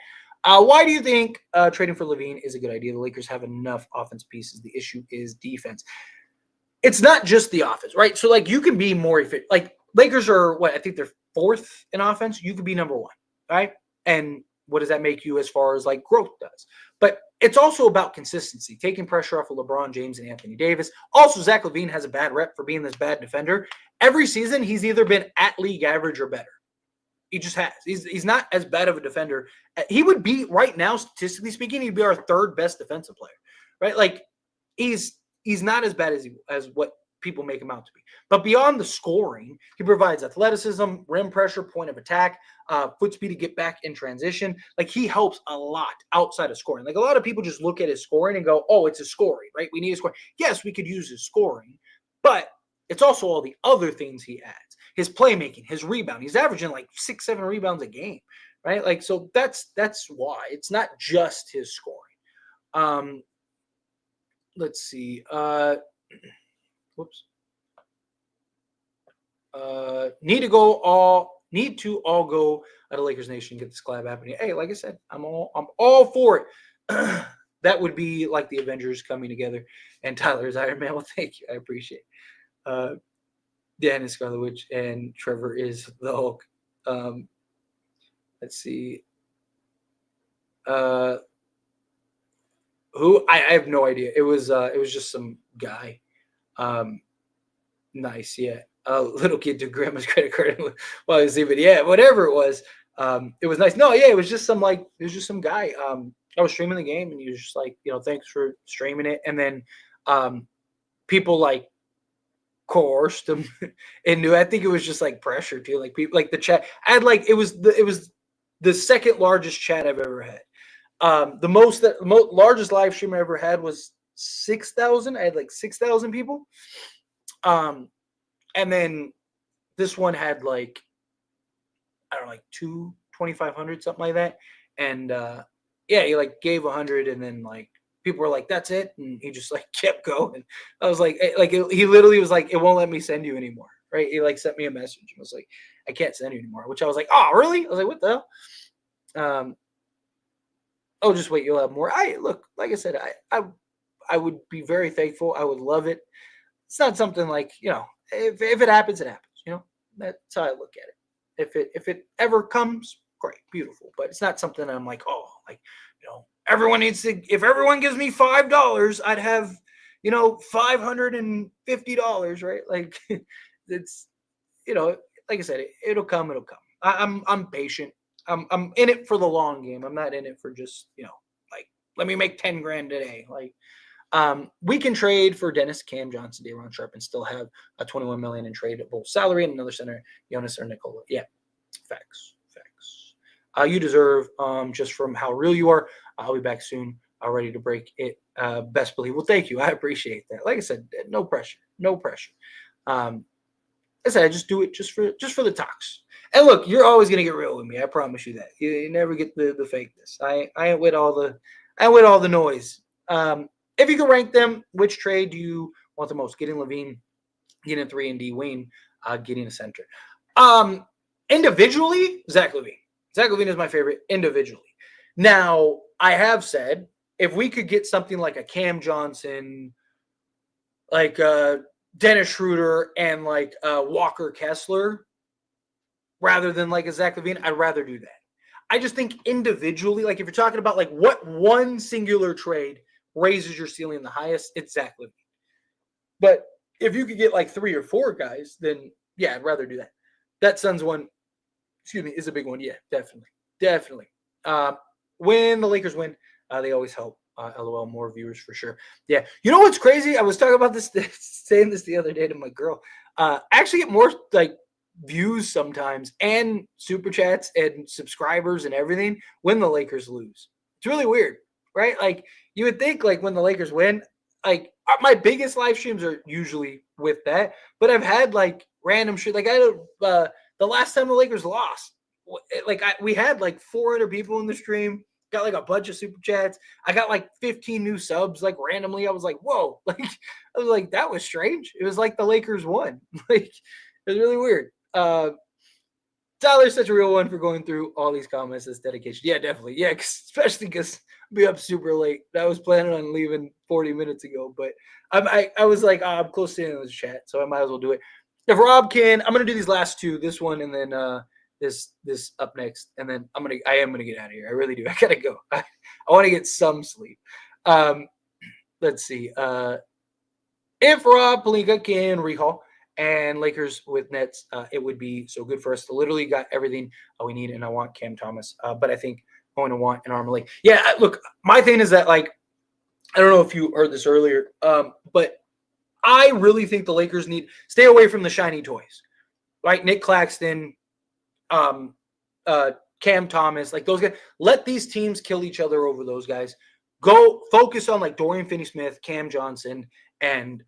Why do you think trading for LaVine is a good idea? The Lakers have enough offense pieces. The issue is defense. It's not just the offense, right? So, like, you can be more efficient. Like, Lakers are, I think they're 4th in offense. You could be number 1, right? And what does that make you as far as, like, growth does? But it's also about consistency, taking pressure off of LeBron James and Anthony Davis. Also, Zack LaVine has a bad rep for being this bad defender. Every season, he's either been at league average or better. He just has. He's not as bad of a defender. He would be right now, statistically speaking, he'd be our third best defensive player, right? Like he's not as bad as what people make him out to be. But beyond the scoring, he provides athleticism, rim pressure, point of attack, foot speed to get back in transition. Like he helps a lot outside of scoring. Like a lot of people just look at his scoring and go, "Oh, it's his scoring, right? We need his scoring." Yes, we could use his scoring, but it's also all the other things he adds. His playmaking, his rebound. He's averaging like 6-7 rebounds a game, right? Like so that's why it's not just his scoring. Let's see. Whoops. Need to all go at a Lakers Nation, get this collab happening. Hey, like I said, I'm all for it. That would be like the Avengers coming together and Tyler's Iron Man. Well, thank you. I appreciate it. Dan is Scarlet Witch and Trevor is the Hulk. Let's see. Who I have no idea. It was just some guy. Nice, yeah. A little kid took grandma's credit card while I was leaving. Yeah, whatever it was. It was nice. No, yeah, it was just some guy. I was streaming the game and he was just like, thanks for streaming it. And then people like coerced him into. I think it was just like pressure too. Like people, like the chat. I had like it was the second largest chat I've ever had. The largest live stream I ever had was 6,000. I had like 6,000 people. And then this one had like, I don't know, like 2,500, something like that. And yeah, he like gave 100 and then like people were like, that's it. And he just like kept going. I was like, he literally was like, it won't let me send you anymore. Right. He like sent me a message and was like, I can't send you anymore, which I was like, oh, really? I was like, what the hell? Oh, just wait. You'll have more. Look, like I said, I would be very thankful. I would love it. It's not something like, if it happens, it happens, that's how I look at it. If it ever comes, great, beautiful. But it's not something I'm like, oh, like, everyone needs to, if everyone gives me $5, I'd have, $550, right? Like it's, like I said, it'll come. I'm patient. I'm in it for the long game. I'm not in it for just, like, let me make 10 grand today. Like, we can trade for Dennis, Cam Johnson, Dayron Sharp, and still have a $21 million in tradable salary and another center, Jonas or Nikola. Yeah, facts. You deserve, just from how real you are. I'll be back soon, ready to break it. Best believe. Well, thank you. I appreciate that. Like I said, no pressure. I said I just do it just for the talks. And look, you're always gonna get real with me. I promise you that. You never get the fakeness. I ain't with all the noise. If you can rank them, which trade do you want the most? Getting LaVine, getting a 3-and-D Wayne, getting a center. Individually, Zack LaVine. Zack LaVine is my favorite individually. Now, I have said if we could get something like a Cam Johnson, like Dennis Schroeder, and like Walker Kessler, rather than like a Zack LaVine, I'd rather do that. I just think individually, like if you're talking about like what one singular trade raises your ceiling the highest, it's Zack LaVine. But if you could get like 3 or 4 guys, then yeah, I'd rather do that. That Suns one, is a big one. Yeah, definitely. When the Lakers win, they always help. LOL, more viewers for sure. Yeah. You know what's crazy? I was talking about this, saying this the other day to my girl. I actually get more like views sometimes and super chats and subscribers and everything when the Lakers lose. It's really weird, right? Like you would think like when the Lakers win, like my biggest live streams are usually with that, but I've had like random shit. Like I had the last time the Lakers lost, like we had like 400 people in the stream, got like a bunch of super chats. I got like 15 new subs, like randomly. I was like, whoa, like I was like, that was strange. It was like the Lakers won. Like it was really weird. Tyler's such a real one for going through all these comments. This dedication. Yeah, definitely. Yeah, especially because I'll be up super late. I was planning on leaving 40 minutes ago, but I was like, I'm close to the end of this chat, so I might as well do it. If Rob can, I'm gonna do these last 2, this one and then this up next, and then I am gonna get out of here. I really do. I gotta go. I want to get some sleep. Let's see. If Rob Pelinka can recall and Lakers with Nets, it would be so good for us to literally got everything we need. And I want Cam Thomas, but I think I'm going to want an Armor. Yeah, look, my thing is that, like, I don't know if you heard this earlier, but I really think the Lakers need stay away from the shiny toys, right? Nick Claxton, Cam Thomas, like those guys. Let these teams kill each other over those guys. Go focus on like Dorian Finney-Smith, Cam Johnson, and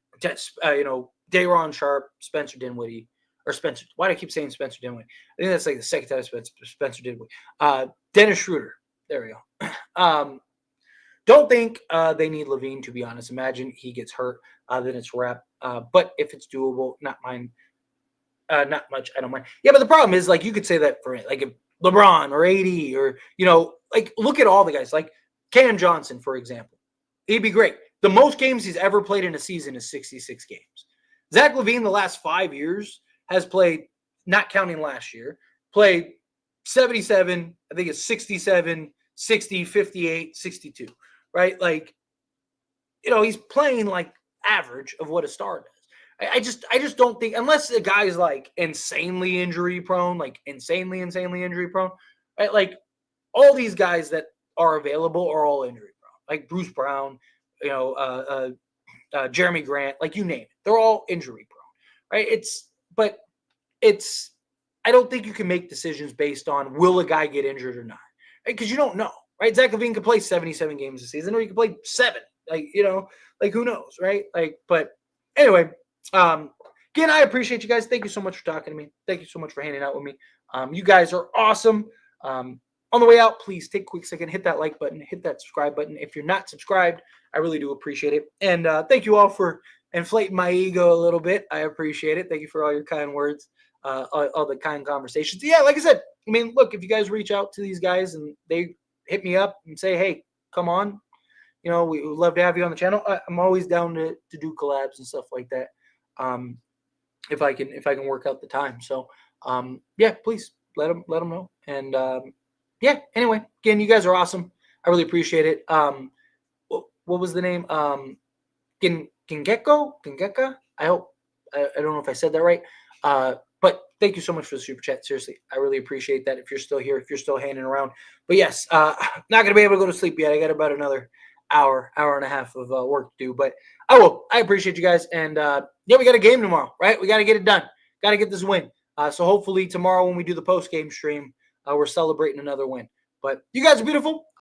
Day'Ron Sharpe, Spencer Dinwiddie, or Spencer. Why do I keep saying Spencer Dinwiddie? I think that's like the second time Spencer Dinwiddie. Dennis Schroeder. There we go. Don't think they need LaVine, to be honest. Imagine he gets hurt, then it's wrap. But if it's doable, not much. I don't mind. Yeah, but the problem is, like, you could say that for like if LeBron or AD or like look at all the guys like Cam Johnson, for example. He'd be great. The most games he's ever played in a season is 66 games. Zack LaVine, the last 5 years, has played, not counting last year, played 77. I think it's 67, 60, 58, 62. Right? Like, he's playing like average of what a star does. I just don't think, unless the guy's like insanely injury prone, like insanely injury prone, right? Like all these guys that are available are all injury prone, like Bruce Brown, Jeremy Grant, like you name it, they're all injury prone, right? I don't think you can make decisions based on will a guy get injured or not, right? Because you don't know. Right, Zack LaVine could play 77 games a season, or he could play 7. Like, like who knows, right? Like, but anyway, again, I appreciate you guys. Thank you so much for talking to me. Thank you so much for hanging out with me. You guys are awesome. On the way out, please take a quick second, hit that like button, hit that subscribe button. If you're not subscribed, I really do appreciate it. And thank you all for inflating my ego a little bit. I appreciate it. Thank you for all your kind words, all the kind conversations. Yeah, like I said, I mean, look, if you guys reach out to these guys and they hit me up and say, hey, come on. We would love to have you on the channel. I'm always down to do collabs and stuff like that. If I can work out the time. So, yeah, please let them know. And, yeah, anyway, again, you guys are awesome. I really appreciate it. What was the name? Gingeka? I hope, I don't know if I said that right. But thank you so much for the super chat. Seriously, I really appreciate that. If you're still here, if you're still hanging around. But yes, not going to be able to go to sleep yet. I got about another hour and a half of work to do. But I will. I appreciate you guys. And yeah, we got a game tomorrow, right? We got to get it done. Got to get this win. So hopefully tomorrow when we do the post-game stream, we're celebrating another win. But you guys are beautiful.